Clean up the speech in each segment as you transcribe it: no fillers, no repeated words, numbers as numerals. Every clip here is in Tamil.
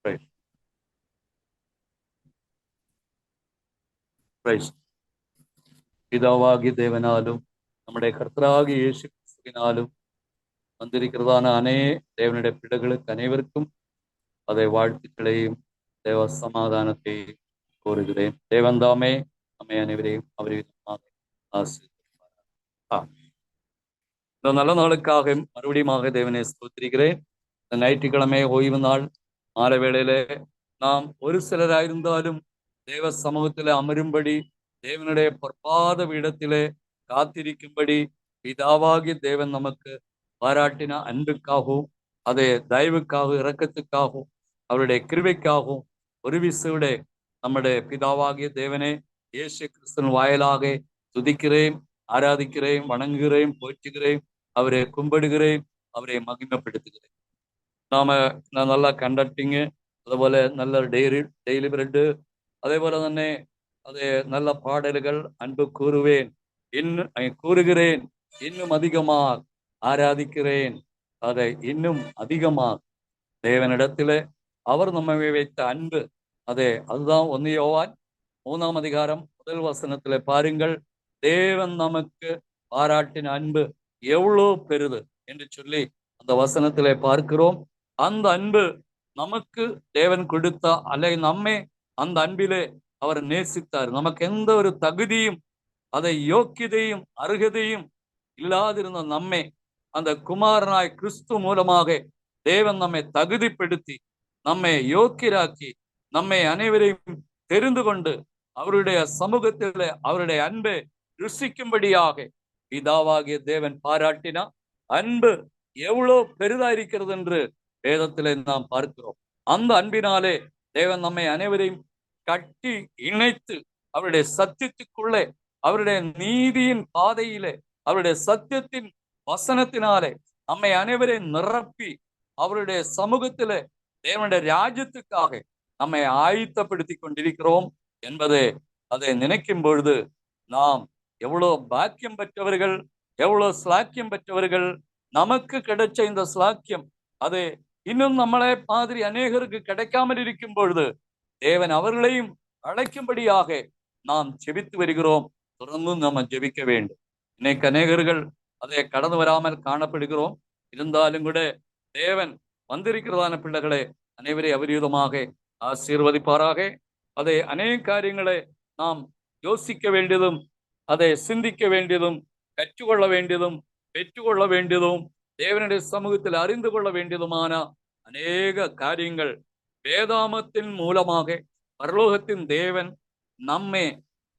Praise. Praise. பிதாவாகி தேவனாலும் நம்முடைய கர்த்தராகி இயேசு கிறிஸ்துவினாலும் வந்திருக்கிறதான தேவனுடைய பிள்ளைகளுக்கு அனைவருக்கும் அதை வாழ்த்துக்களையும் தேவ சமாதானத்தையும் கோருகிறேன். தேவன்தாமே நம்மை அனைவரையும் அவரிடமாக ஆசீர்வதிப்பாராக. இந்த நல்ல நாளுக்காக மறுபடியும் தேவனை ஸ்தோத்திரிக்கிறேன். இந்த ஞாயிற்றுக்கிழமை ஓய்வு நாள் மாலை வேளையிலே நாம் ஒரு சிலராயிருந்தாலும் தேவ சமூகத்திலே அமரும்படி, தேவனுடைய பொற்பாத இடத்திலே காத்திருக்கும்படி பிதாவாகிய தேவன் நமக்கு பாராட்டின அன்புக்காகவும் அதே தயவுக்காகவும் இரக்கத்துக்காகவும் அவருடைய கிருபைக்காகவும் ஒரு விசுவிட நம்முடைய பிதாவாகிய தேவனே இயேசு கிறிஸ்துவின் வாயிலாக துதிக்கிறேன், ஆராதிக்கிறேன், வணங்குகிறேன், போற்றுகிறேன், அவரை கும்பிடுகிறேன், அவரை மகிமைப்படுத்துகிறேன். நாம നല്ല കണ്ടക്ടിങ്, അതുപോലെ നല്ല ഡെയിലി ബ്രെഡ്, അതേപോലെ തന്നെ நல்ல பாடல்கள், அன்பு கூறுவேன், கூறுகிறேன், இன்னும் அதிகமாக ஆராதிக்கிறேன், அதை இன்னும் அதிகமாக தேவனிடத்திலே அவர் நம்மை வைத்த அன்பு, அதுதான் 1 யோவான் 3ஆம் அதிகாரம் 1 வசனத்திலே பாருங்கள். தேவன் நமக்கு பாராட்டின அன்பு எவ்வளோ பெரிது என்று சொல்லி அந்த வசனத்திலே பார்க்கிறோம். அந்த அன்பு நமக்கு தேவன் கொடுத்தா, அல்லது நம்மை அந்த அன்பிலே அவர் நேசித்தார். நமக்கு எந்த ஒரு தகுதியும் யோக்கியதையும் அருகதையும் இல்லாதிருந்த நம்மை அந்த குமாரனாய் கிறிஸ்து மூலமாக தேவன் நம்மை தகுதிப்படுத்தி நம்மை யோக்கியராக்கி நம்மை அனைவரையும் தெரிந்து கொண்டு அவருடைய சமூகத்திலே அவருடைய அன்பை ருசிக்கும்படியாக பிதாவாகிய தேவன் பாராட்டினா அன்பு எவ்வளவு பெரிதா இருக்கிறது என்று வேதத்திலே நாம் பார்க்கிறோம். அந்த அன்பினாலே தேவன் நம்மை அனைவரையும் கட்டி இணைத்து அவருடைய சத்தியத்துக்குள்ளே, அவருடைய நீதியின் பாதையிலே, அவருடைய சத்தியத்தின் வசனத்தினாலே நம்மை அனைவரையும் நிரப்பி அவருடைய சமூகத்திலே தேவனுடைய ராஜ்யத்துக்காக நம்மை ஆயத்தப்படுத்தி கொண்டிருக்கிறோம் என்பதை அதை நினைக்கும் பொழுது நாம் எவ்வளவு பாக்கியம் பெற்றவர்கள், எவ்வளவு ஸ்லாக்கியம் பெற்றவர்கள். நமக்கு கிடைச்ச இந்த ஸ்லாக்கியம் அது இன்னும் நம்மளை மாதிரி அநேகருக்கு கிடைக்காமல் இருக்கும் பொழுது தேவன் அவர்களையும் அழைக்கும்படியாக நாம் ஜெபித்து வருகிறோம். தொடர்ந்து நம்ம ஜெபிக்க வேண்டும். இன்னைக்கு அநேகர்கள் அதை கடந்து வராமல் காணப்படுகிறோம். இருந்தாலும் கூட தேவன் வந்திருக்கிறதான பிள்ளைகளை அனைவரை அபரிதமாக ஆசீர்வதிப்பாராக. அநேக காரியங்களை நாம் யோசிக்க வேண்டியதும், அதை சிந்திக்க வேண்டியதும், கற்றுக்கொள்ள வேண்டியதும், பெற்றுக்கொள்ள வேண்டியதும், தேவனுடைய சமூகத்தில் அறிந்து கொள்ள வேண்டியதுமான அநேக காரியங்கள் வேதாமத்தின் மூலமாக பரலோகத்தின் தேவன் நம்மை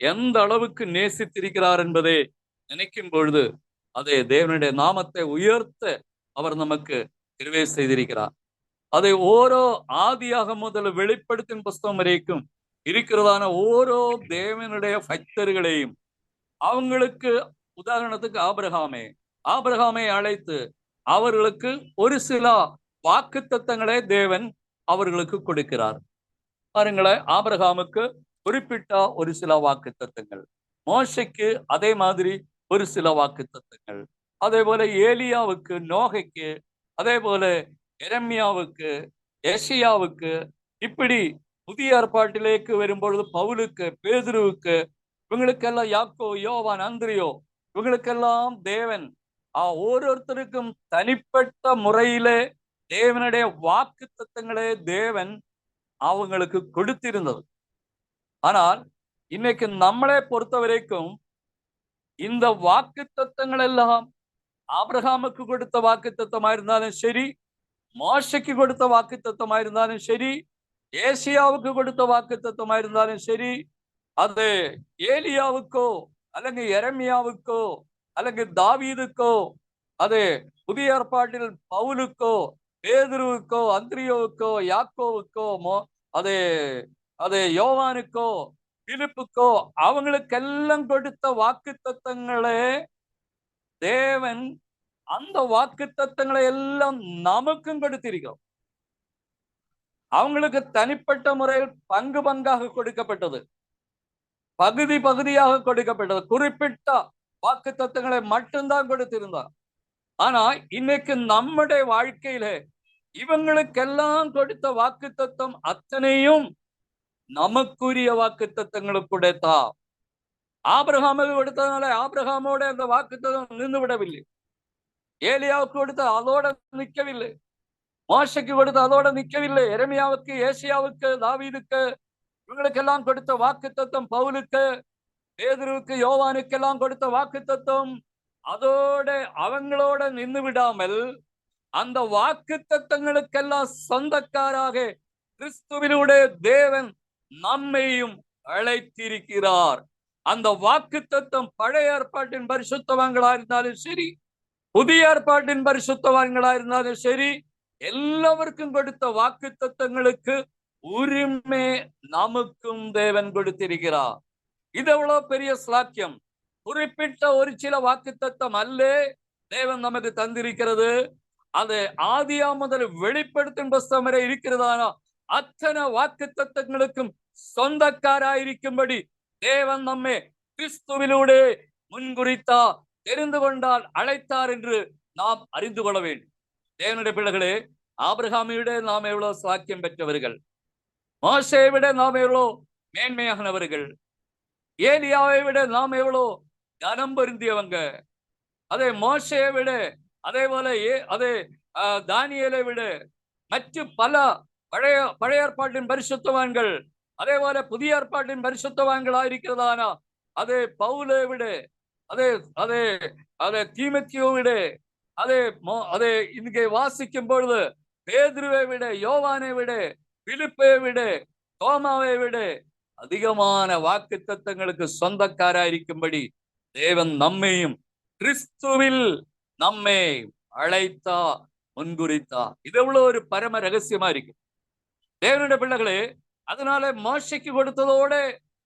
எந்த அளவுக்கு நேசித்திருக்கிறார் என்பதை நினைக்கும் பொழுது தேவனுடைய நாமத்தை உயர்த்த அவர் நமக்கு கிருபை செய்திருக்கிறார். ஓரோ ஆதியாக முதல் வெளிப்படுத்தும் புஸ்தகம் வரைக்கும் இருக்கிறதான ஓரோ தேவனுடைய பக்தர்களையும் அவங்களுக்கு உதாரணத்துக்கு ஆபிரகாமை அழைத்து அவர்களுக்கு ஒரு சில வாக்குத்தத்தங்களை தேவன் அவர்களுக்கு கொடுக்கிறார். பாருங்களேன், ஆபிரகாமுக்கு குறிப்பிட்ட ஒரு சில வாக்குத்தத்தங்கள், மோசைக்கு அதே மாதிரி ஒரு சில வாக்குத்தத்தங்கள், அதே போல ஏலியாவுக்கு, நோகைக்கு, அதே போல எரேமியாவுக்கு, எசையாவுக்கு, இப்படி புதிய ஏற்பாட்டிலேக்கு வரும்பொழுது பவுலுக்கு, பேதுருவுக்கு, இவங்களுக்கெல்லாம் யாக்கோ, யோவான், அந்திரியோ, இவங்களுக்கெல்லாம் தேவன் ஒவ்வொருத்தருக்கும் தனிப்பட்ட முறையிலே தேவனுடைய வாக்குத்தத்தங்களே தேவன் அவங்களுக்கு கொடுத்திருந்தது. ஆனால் இன்னைக்கு நம்மளை பொறுத்த வரைக்கும் இந்த வாக்குத்தத்தங்கள் எல்லாம் ஆபிரகாமுக்கு கொடுத்த வாக்குத்தத்தமா இருந்தாலும் சரி, மோசைக்கு கொடுத்த வாக்குத்தத்தமா இருந்தாலும் சரி, ஏசியாவுக்கு கொடுத்த வாக்குத்தத்தமா இருந்தாலும் சரி, அது ஏலியாவுக்கோ அல்லது எரேமியாவுக்கோ அல்லது தாவீதுக்கோ, அது புதிய ஏற்பாட்டில் பவுலுக்கோ, பேதுருவுக்கோ, அந்திரியோவுக்கோ, யாக்கோவுக்கோ, அது யோவானுக்கோ, பிலிப்புக்கோ, அவங்களுக்கெல்லாம் கொடுத்த வாக்குத்தத்தங்களே தேவன் அந்த வாக்குத்தத்தங்களை எல்லாம் நமக்கும் கொடுத்திருக்கிறோம். அவங்களுக்கு தனிப்பட்ட முறையில் பங்கு பங்காக கொடுக்கப்பட்டது, பகுதி பகுதியாக கொடுக்கப்பட்டது, குறிப்பிட்ட வாக்குத்தத்தங்களை மட்டும்தான் கொடுத்திருந்தார். ஆனா இன்னைக்கு நம்முடைய வாழ்க்கையில இவங்களுக்கெல்லாம் கொடுத்த வாக்குத்தத்தம் அத்தனையும் நமக்குரிய வாக்குத்தத்தங்களுக்கு கொடுத்தா. ஆபிரகாமுக்கு கொடுத்ததுனால ஆபிரகாமோட அந்த வாக்குத்தத்தம் நின்று விடவில்லை. ஏலியாவுக்கு கொடுத்த அதோட நிற்கவில்லை. மோசைக்கு கொடுத்த அதோட நிற்கவில்லை. எரேமியாவுக்கு, ஏசியாவுக்கு, தாவீதுக்கு, இவங்களுக்கெல்லாம் கொடுத்த வாக்குத்தத்தம், பவுலுக்கு, பேதுருவுக்கு, யோவானுக்கெல்லாம் கொடுத்த வாக்குத்தத்தம் அதோட அவங்களோட நின்று விடாமல் அந்த வாக்குத்தத்தங்களுக்கெல்லாம் சொந்தக்காராக கிறிஸ்துவினுடைய தேவன் நம்மையும் அழைத்திருக்கிறார். அந்த வாக்குத்தத்தம் பழைய ஏற்பாட்டின் பரிசுத்தவான்களா இருந்தாலும் சரி, புதிய ஏற்பாட்டின் பரிசுத்தவான்களா இருந்தாலும் சரி, எல்லாருக்கும் கொடுத்த வாக்குத்தத்தங்களுக்கு உரிமை நமக்கும் தேவன் கொடுத்திருக்கிறார். இது எவ்வளவு பெரிய ஸ்லாக்கியம்! குறிப்பிட்ட ஒரு சில வாக்குத்தத்தம் அல்ல தேவன் நமக்கு தந்திருக்கிறது. அது ஆதியாம் முதல் வெளிப்படுத்தும் புஸ்தகம் வரை இருக்கிறதானா அத்தனை வாக்குத்தத்தங்களுக்கும் சொந்தக்காராயிருக்கும்படி தேவன் நம்மை கிறிஸ்துவிலூடே முன்குறித்தா, தெரிந்து கொண்டால் அழைத்தார் என்று நாம் அறிந்து கொள்ள வேண்டும். தேவனுடைய பிள்ளைகளே, ஆபிரகாமை விட நாம் எவ்வளவு சாக்கியம் பெற்றவர்கள், மோசேயை விட நாம் எவ்வளவு மேன்மையானவர்கள், ஏலியாவை விட நாம் எவ்வளவு கனம் பொருந்தியவங்க, அதே மோசேயை விட, அதே போல அதே தானியேலை விட மற்ற பல பழைய ஏற்பாட்டின் பரிசுத்தவான்கள், அதே போல புதிய ஏற்பாட்டின் பரிசுத்தவான்களா இருக்கிறதானா அதே பவுலை விட, அதே அதே அதே தீமோத்தேயுவை விட, அதே இங்கே வாசிக்கும் பொழுது பேதுருவை விட, யோவானை விட, பிலிப்பை விட, தோமாவை விட அதிகமான வாக்குத்தத்தங்களுக்கு சொந்தக்காராயிருக்கும்படி தேவன் நம்மையும் கிறிஸ்துவில் நம்மை அழைத்தா, முன்குறித்தா. இது எவ்வளவு ஒரு பரம ரகசியமா இருக்கு தேவனுடைய பிள்ளைகளே. அதனால மோசைக்கு கொடுத்ததோட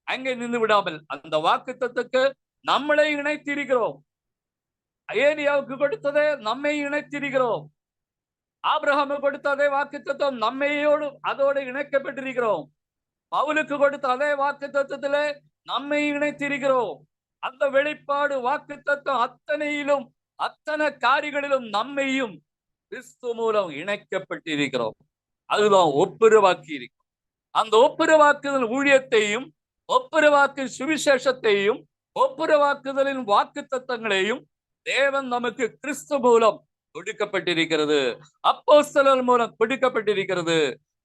அங்கே நின்று விடாமல் அந்த வாக்குத்தத்துக்கு நம்மளை இணைத்திருக்கிறோம். ஏலியாவுக்கு கொடுத்ததே நம்மை இணைத்திருக்கிறோம். ஆபிரகாமுக்கு கொடுத்த அதே வாக்குத்தத்தம் நம்மையோடு அதோடு இணைக்கப்பட்டிருக்கிறோம். பவுலுக்கு கொடுத்த அதே வாக்குத்தத்தத்தில நம்மை இணைத்திருக்கிறோம். அந்த வெளிப்பாடு வாக்குத்தத்தம் அத்தனையிலும், அத்தனை காரியங்களிலும் நம்மையும் கிறிஸ்து மூலம் இணைக்கப்பட்டிருக்கிறோம். அதுதான் ஒப்புரவாக்கி இருக்கிறோம். அந்த ஒப்புரவாக்குதல் ஊழியத்தையும், ஒப்புரவாக்கு சுவிசேஷத்தையும், ஒப்புரவாக்குதலின் வாக்குத்தத்தங்களையும் தேவன் நமக்கு கிறிஸ்து மூலம் கொடுக்கப்பட்டிருக்கிறது. அப்போஸ்தலர் மூலம் கொடுக்கப்பட்டிருக்கிறது.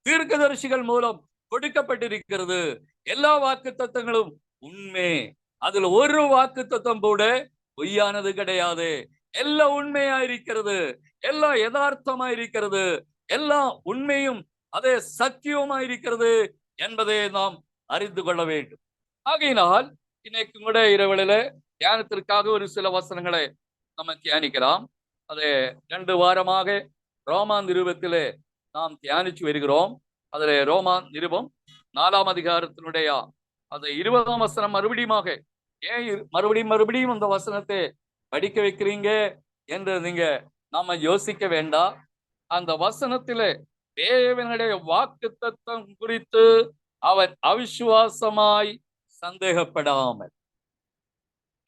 தீர்க்கதரிசிகள் மூலம் கொடுக்கப்பட்டிருக்கிறது. எல்லா வாக்குத்தத்தங்களும் உண்மை. அதுல ஒரு வாக்குத்தத்தம் கூட பொய்யானது கிடையாது. எல்லாம் உண்மையா இருக்கிறது, எல்லாம் யதார்த்தமா இருக்கிறது, எல்லாம் உண்மையும் அதே சத்தியமா இருக்கிறது என்பதை நாம் அறிந்து கொள்ள வேண்டும். ஆகையினால் இன்னைக்கு கூட இரவுல தியானத்திற்காக ஒரு சில வசனங்களை நம்ம தியானிக்கலாம். அதே 2 வாரமாக ரோமா நிருபத்திலே நாம் தியானிச்சு வருகிறோம். அதுல ரோமா நிருபம் 4ஆம் அதிகாரத்தினுடைய அந்த 20ஆம் வசனம் மறுபடியுமாக, ஏன் மறுபடியும் அந்த வசனத்தை படிக்க வைக்கிறீங்க என்று நீங்க நாம யோசிக்க வேண்டாம். அந்த வசனத்திலே தேவனுடைய வாக்குத்தத்தம் குறித்து அவன் அவிசுவாசமாய் சந்தேகப்படாமல்,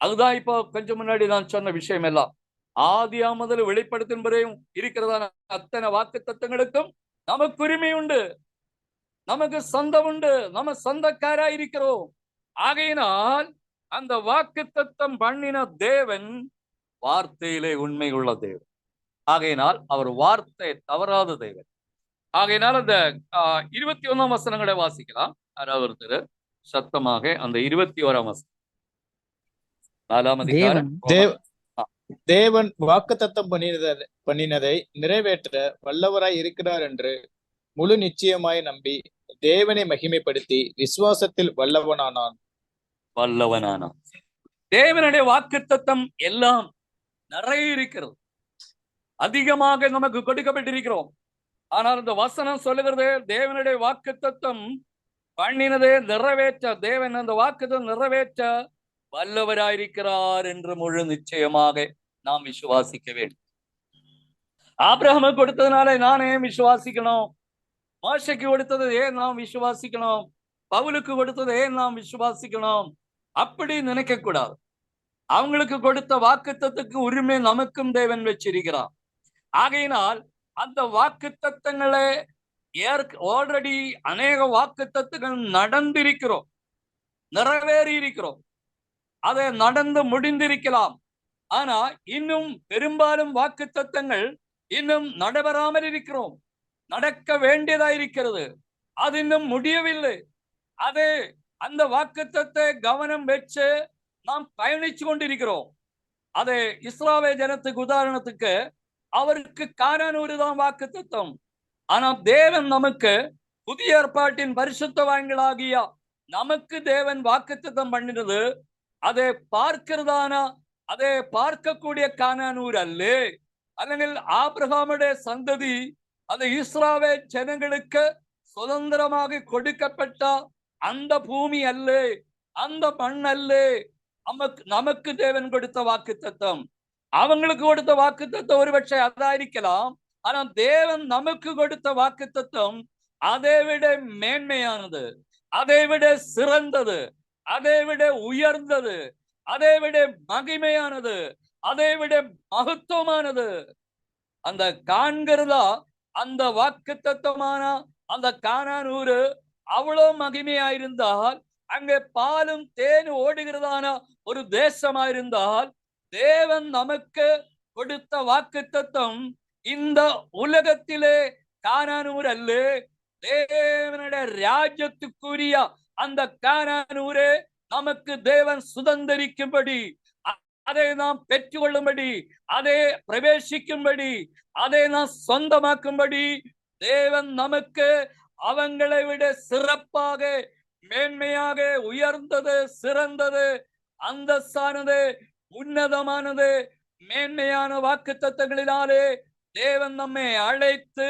அதுதான் இப்போ கொஞ்சம் முன்னாடி நான் சொன்ன விஷயம் எல்லாம். ஆதியாம் முதல் வெளிப்படுத்தும் வரையும் இருக்கிறதான அத்தனை வாக்குத்தத்தங்களுக்கும் நமக்கு உரிமை உண்டு, நமக்கு சொந்தம் உண்டு, நம்ம சொந்தக்காராய் இருக்கிறோம். ஆகையினால் அந்த வாக்குத்தத்தம் பண்ணின தேவன் வார்த்தையிலே உண்மை உள்ள தேவன். ஆகையினால் அவர் வார்த்தை தவறாத தேவன். ஆகையினால் அந்த 21ஆம் வசனங்களை வாசிக்கலாம். யாராவது ஒருத்தர் சத்தமாக அந்த 21ஆம் வசனம். 4ஆம் அதிகாரம். தேவன் வாக்குத்தத்தம் பண்ணினதை நிறைவேற்ற வல்லவராய் இருக்கிறார் என்று முழு நிச்சயமாய் நம்பி தேவனை மகிமைப்படுத்தி விசுவாசத்தில் வல்லவனானான். தேவனுடைய வாக்குத்தத்தம் எல்லாம் நிறைய இருக்கிறது, அதிகமாக நமக்கு கொடுக்கப்பட்டிருக்கிறோம். ஆனால் இந்த வசனம் சொல்லுகிறது தேவனுடைய வாக்குத்தத்தம் பண்ணினதே நிறைவேற்ற, தேவன் அந்த வாக்குத்தத்தம் நிறைவேற்ற வல்லவராயிருக்கிறார் என்று முழு நிச்சயமாக நாம் விசுவாசிக்க வேண்டும். ஆபிரகாமுக்கு கொடுத்ததுனால நான் ஏன் விசுவாசிக்கணும்? மோசேக்கு கொடுத்தது ஏன் நாம் விசுவாசிக்கணும்? பவுலுக்கு கொடுத்தது ஏன் நாம் விசுவாசிக்கணும்? அப்படி நினைக்க கூடாது. அவங்களுக்கு கொடுத்த வாக்குத்தத்துக்கு உரிமை நமக்கும் தேவன் வச்சிருக்கிறார். ஆகையினால் அந்த வாக்குத்தத்தங்களை ஆல்ரெடி அநேக வாக்குத்தத்தங்கள் நடந்திருக்கிறோம், நிறைவேறி இருக்கிறோம், அதை நடந்து முடிந்திருக்கலாம். ஆனா இன்னும் பெரும்பாலும் வாக்குத்தத்தங்கள் இன்னும் நடைபெறாமல் இருக்கிறோம், நடக்க வேண்டியதா இருக்கிறது, அது இன்னும் முடியவில்லை. அது அந்த வாக்குத்தத்தை கவனம் வச்சு நாம் பயணிச்சு கொண்டிருக்கிறோம். அது இஸ்ராவேல் ஜனத்துக்கு உதாரணத்துக்கு அவருக்கு கானானூர் தான் வாக்குத்தத்தம். ஆனா தேவன் நமக்கு புதிய ஏற்பாட்டின் பரிசுத்தவான்களாகிய நமக்கு தேவன் வாக்குத்தத்தம் பண்ணினது அதை பார்க்கிறதானா, அதை பார்க்கக்கூடிய கானானூர் அல்ல, അല്ലെങ്കിൽ ஆபிரகாமுடைய சந்ததி அது இஸ்ராவேல் ஜனங்களுக்கு சுதந்திரமாக கொடுக்கப்பட்ட அந்த பூமி அல்ல, அந்த மண் அல்ல. நமக்கு தேவன் கொடுத்த வாக்குத்தத்தம். அவங்களுக்கு கொடுத்த வாக்குத்தத்தம் ஒருபட்சே அதாയിരിக்கலாம். ஆனா தேவன் நமக்கு கொடுத்த வாக்குத்தத்தம் அதை விட மேன்மையானது, அதை விட சிறந்தது, அதை விட உயர்ந்தது, அதை விட மகிமையானது, அதை விட மகத்துவமானது. அந்த காண்கிறதா அந்த வாக்குத்தத்தமான அந்த கானானூர் அவ்வளவு மகிமையாயிருந்தால், அங்கே பாலும் தேன் ஓடுகிறதான ஒரு தேசமாயிருந்தால், தேவன் நமக்கு கொடுத்த வாக்குத்தத்தம் இந்த உலகத்திலே கானானூர் அல்ல, தேவனுடைய ராஜ்யத்துக்குரிய அந்த கானானூரே நமக்கு தேவன் சுதந்திரிக்கும்படி, அதை நாம் பெற்றுக்கொள்ளும்படி, அதை பிரவேசிக்கும்படி, அதை நாம் சொந்தமாக்கும்படி தேவன் நமக்கு அவங்களை விட சிறப்பாக, மேன்மையாக, உயர்ந்தது, சிறந்தது, அந்தஸ்தானது, உன்னதமானது, மேன்மையான வாக்குத்தத்தங்களினாலே தேவன் நம்மை அழைத்து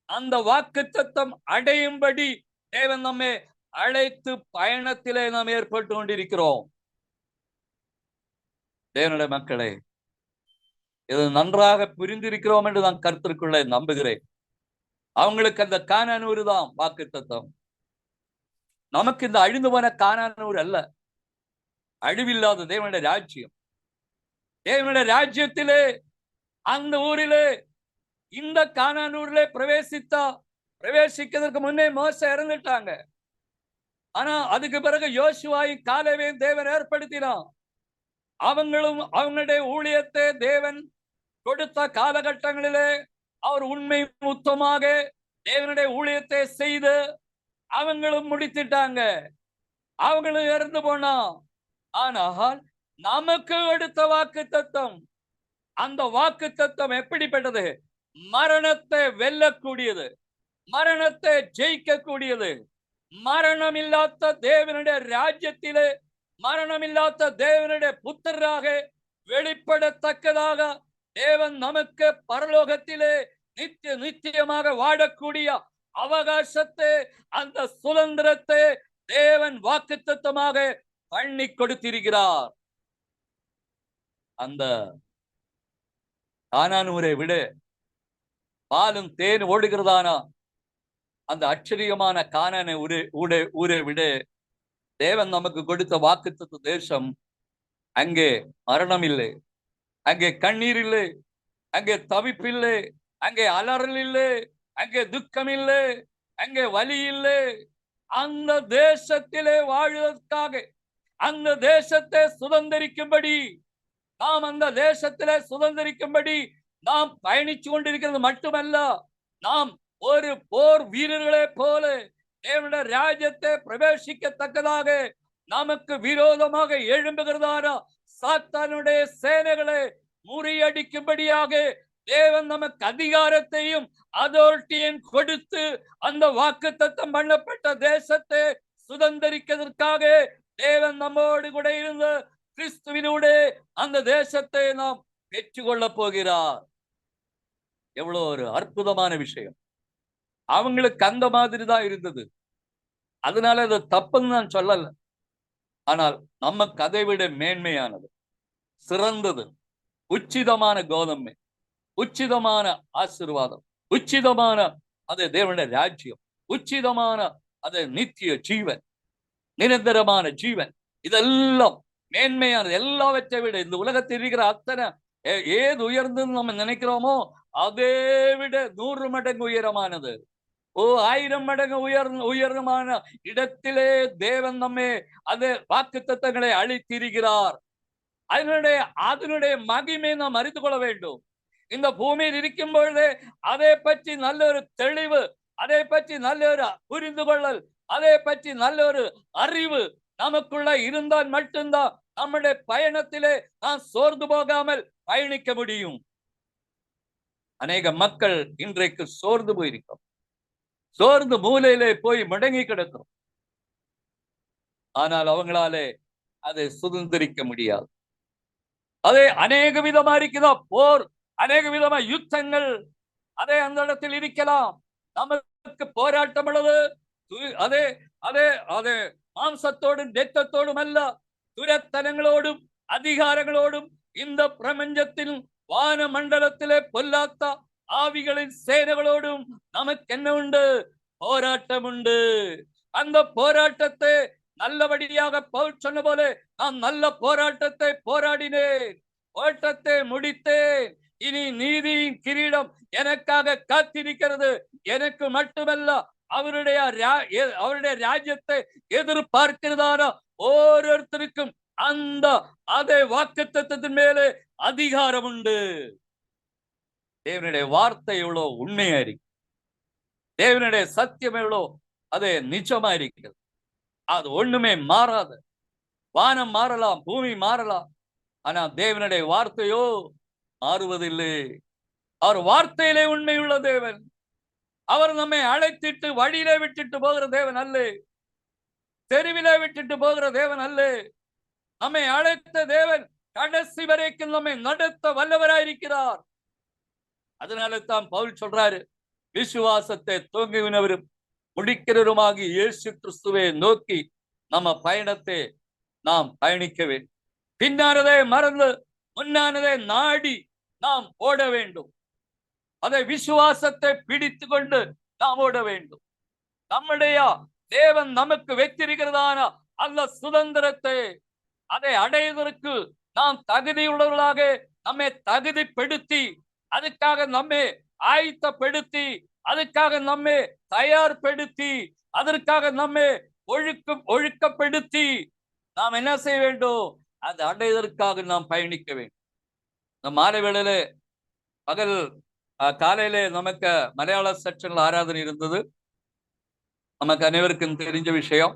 அந்த வாக்குத்தத்தம் அடையும்படி தேவன் நம்மை அழைத்து பயணத்திலே நாம் ஏற்பட்டு கொண்டிருக்கிறோம். தேவனுடைய மக்களே, இது நன்றாக புரிந்திருக்கிறோம் என்று நான் கருத்திற்குள்ளே நம்புகிறேன். அவங்களுக்கு அந்த கானானூர் தான் வாக்குத்தத்தம். நமக்கு இந்த அழிந்து போன கானானூர் அல்ல, அழிவில்லாத தேவனுடைய ராஜ்யம். தேவனுடைய ராஜ்யத்திலே அந்த ஊரிலே இந்த கானானூரிலே பிரவேசிக்கிறதுக்கு முன்னே மோசே இறந்துட்டாங்க. ஆனா அதுக்கு பிறகு யோசுவாயும் காலேவையும் தேவன் ஏற்படுத்தினான். அவங்களும் அவங்களுடைய ஊழியத்தை தேவன் கொடுத்த காலகட்டங்களிலே அவர் உண்மை உத்தமாக தேவனுடைய ஊழியத்தை செய்து அவங்களும் முடித்துட்டாங்க, அவங்களும் இறந்து போனா. ஆனால் நமக்கு எடுத்த வாக்குத்தத்தம், அந்த வாக்குத்தத்தம் எப்படிப்பட்டது? மரணத்தை வெல்லக்கூடியது, மரணத்தை ஜெயிக்கக்கூடியது, மரணம் இல்லாத தேவனுடைய ராஜ்யத்திலே மரணம் இல்லாத தேவனுடைய புத்திரராக வெளிப்படத்தக்கதாக தேவன் நமக்கு பரலோகத்திலே நித்தியமாக வாழக்கூடிய அவகாசத்தை, அந்த சுதந்திரத்தை தேவன் வாக்குத்தத்தமாக பண்ணி கொடுத்திருக்கிறார். அந்த கானானூரை விட பாலும் தேன் ஓடுகிறதானா அந்த ஆச்சரியமான கானானை ஊரை விட தேவன் நமக்கு கொடுத்த வாக்குத்தத்த தேசம், அங்கே மரணம் இல்லை, அங்கே கண்ணீர் இல்லை, அங்கே தவிப்பில்லை, அங்கே அலறல் இல்லை, அங்கே துக்கம் இல்லை, அங்கே வலி இல்லை. அந்த தேசத்திலே வாழ்வதற்காக, அந்த தேசத்தை சுதந்திரிக்கும்படி, நாம் அந்த தேசத்திலே சுதந்திரிக்கும்படி நாம் பயணிச்சு கொண்டிருக்கிறது மட்டுமல்ல, நாம் ஒரு போர் வீரர்களே போல தேவனுடைய ராஜ்யத்தை பிரவேசிக்கத்தக்கதாக நமக்கு விரோதமாக எழும்புகிறதான சாத்தானுடைய சேனைகளை முறியடிக்கும்படியாக தேவன் நமக்கு அதிகாரத்தையும் அதாரிட்டியும் கொடுத்து அந்த வாக்குத்தத்தம் பண்ணப்பட்ட தேசத்தை சுதந்திரிக்கிறதற்காக தேவன் நம்மோடு கூட இருந்த கிறிஸ்துவினூடே அந்த தேசத்தை நாம் பெற்றுக்கொள்ள போகிறார். எவ்வளவு ஒரு அற்புதமான விஷயம்! அவங்களுக்கு அந்த மாதிரி தான் இருந்தது, அதனால அது தப்புன்னு நான் சொல்லல. ஆனால் நமக்கு அதை விட மேன்மையானது, சிறந்தது, உச்சிதமான கோதமை, உச்சிதமான ஆசீர்வாதம், உச்சிதமான அது தேவனுடைய ராஜ்யம், உச்சிதமான அது நித்திய ஜீவன், நிரந்தரமான ஜீவன். இதெல்லாம் மேன்மையானது. எல்லாவற்றை விட இந்த உலகத்தில் இருக்கிற அத்தனை ஏது உயர்ந்ததுன்னு நம்ம நினைக்கிறோமோ அதை விட 100 மடங்கு உயரமானது. 1000 மடங்கு உயரமான இடத்திலே தேவன் நம்மை அது வாக்குத்தத்தங்களை அளித்திருக்கிறார். அதனுடைய மகிமை நாம் அறிந்து கொள்ள வேண்டும். இந்த பூமியில் இருக்கும் பொழுதே அதை பற்றி நல்ல ஒரு தெளிவு, அதை பற்றி நல்ல ஒரு புரிந்து கொள்ளல், அதை பற்றி நல்ல ஒரு அறிவு நமக்குள்ள இருந்தால் மட்டும்தான் நம்முடைய பயணத்திலே நாம் சோர்ந்து போகாமல் பயணிக்க முடியும். அநேக மக்கள் இன்றைக்கு சோர்ந்து போயிருக்கிறோம். சோர்ந்து மூலையிலே போய் முடங்கி கிடக்கிறோம். ஆனால் அவங்களாலே அதை சுதந்திரிக்க முடியாது. அதே அநேக விதமா இருக்குதா போர், அநேக விதமா யுத்தங்கள், அதே அந்த இடத்தில் இருக்கலாம். நமக்கு போராட்டம் உள்ளது. அதே அதே அதே மாம்சத்தோடும் ரத்தத்தோடும் அல்ல, துரத்தனங்களோடும் அதிகாரங்களோடும் இந்த பிரபஞ்சத்தின் வான மண்டலத்திலே பொல்லாத்த ஆவிகளின் சேனைகளோடும் நமக்கு என்ன உண்டு? போராட்டம் உண்டு. அந்த போராட்டத்தை நல்லபடியாக பவுல் சொன்ன போல நான் நல்ல போராட்டத்தை போராடினேன், ஓட்டத்தை முடித்தேன், இனி நீதியின் கிரீடம் எனக்காக காத்திருக்கிறது. எனக்கு மட்டுமல்ல, அவருடைய ராஜ்யத்தை எதிர்பார்க்கிறதான ஒவ்வொருத்தருக்கும் அந்த அதே வாக்குத்தத்தத்தின் மேலே அதிகாரம் உண்டு. தேவனுடைய வார்த்தை எவ்வளவு உண்மையா இருக்கு, தேவனுடைய சத்தியம் எவ்வளவு அதே நிஜமா இருக்கிறது. அது ஒண்ணுமே மாறாது. வானம் மாறலாம், பூமி மாறலாம், ஆனா தேவனுடைய வார்த்தையோ மாறுவதில்லை. அவர் வார்த்தையிலே உண்மை உள்ள தேவன். அவர் நம்மை அழைத்திட்டு வழியிலே விட்டுட்டு போகிற தேவன் அல்ல, தெருவிலே விட்டுட்டு போகிற தேவன் அல்ல. நம்மை அழைத்த தேவன் கடைசி வரைக்கும் நம்மை நடத்த வல்லவராயிருக்கிறார். அதனால தான் பவுல் சொல்றாரு, விசுவாசத்தை தூங்குவினவரும் முடிக்கிறவருமாகி இயேசு கிறிஸ்துவை நோக்கி நம்ம பயணத்தை நாம் பயணிக்க வேண்டும். பின்னானதை மறந்து முன்னானதை நாடி நாம் ஓட வேண்டும். அதை விசுவாசத்தை பிடித்து கொண்டு நாம் ஓட வேண்டும். நம்முடைய தேவன் நமக்கு வைத்திருக்கிறதான அந்த சுதந்திரத்தை அதை அடைவதற்கு நாம் தகுதியுள்ளவர்களாக நம்மை தகுதிப்படுத்தி, அதுக்காக நம்மை ஆயத்தப்படுத்தி, அதுக்காக நம்மை தயார்படுத்தி, அதற்காக நம்மை ஒழுக்கப்படுத்தி நாம் என்ன செய்ய வேண்டும்? அதை அடைவதற்காக நாம் பயணிக்க வேண்டும். இந்த மாலை வேளையில பகல் காலையில நமக்கு மலையாள செக்ஷன்ல ஆராதனை இருந்தது. நமக்கு அனைவருக்கும் தெரிஞ்ச விஷயம்.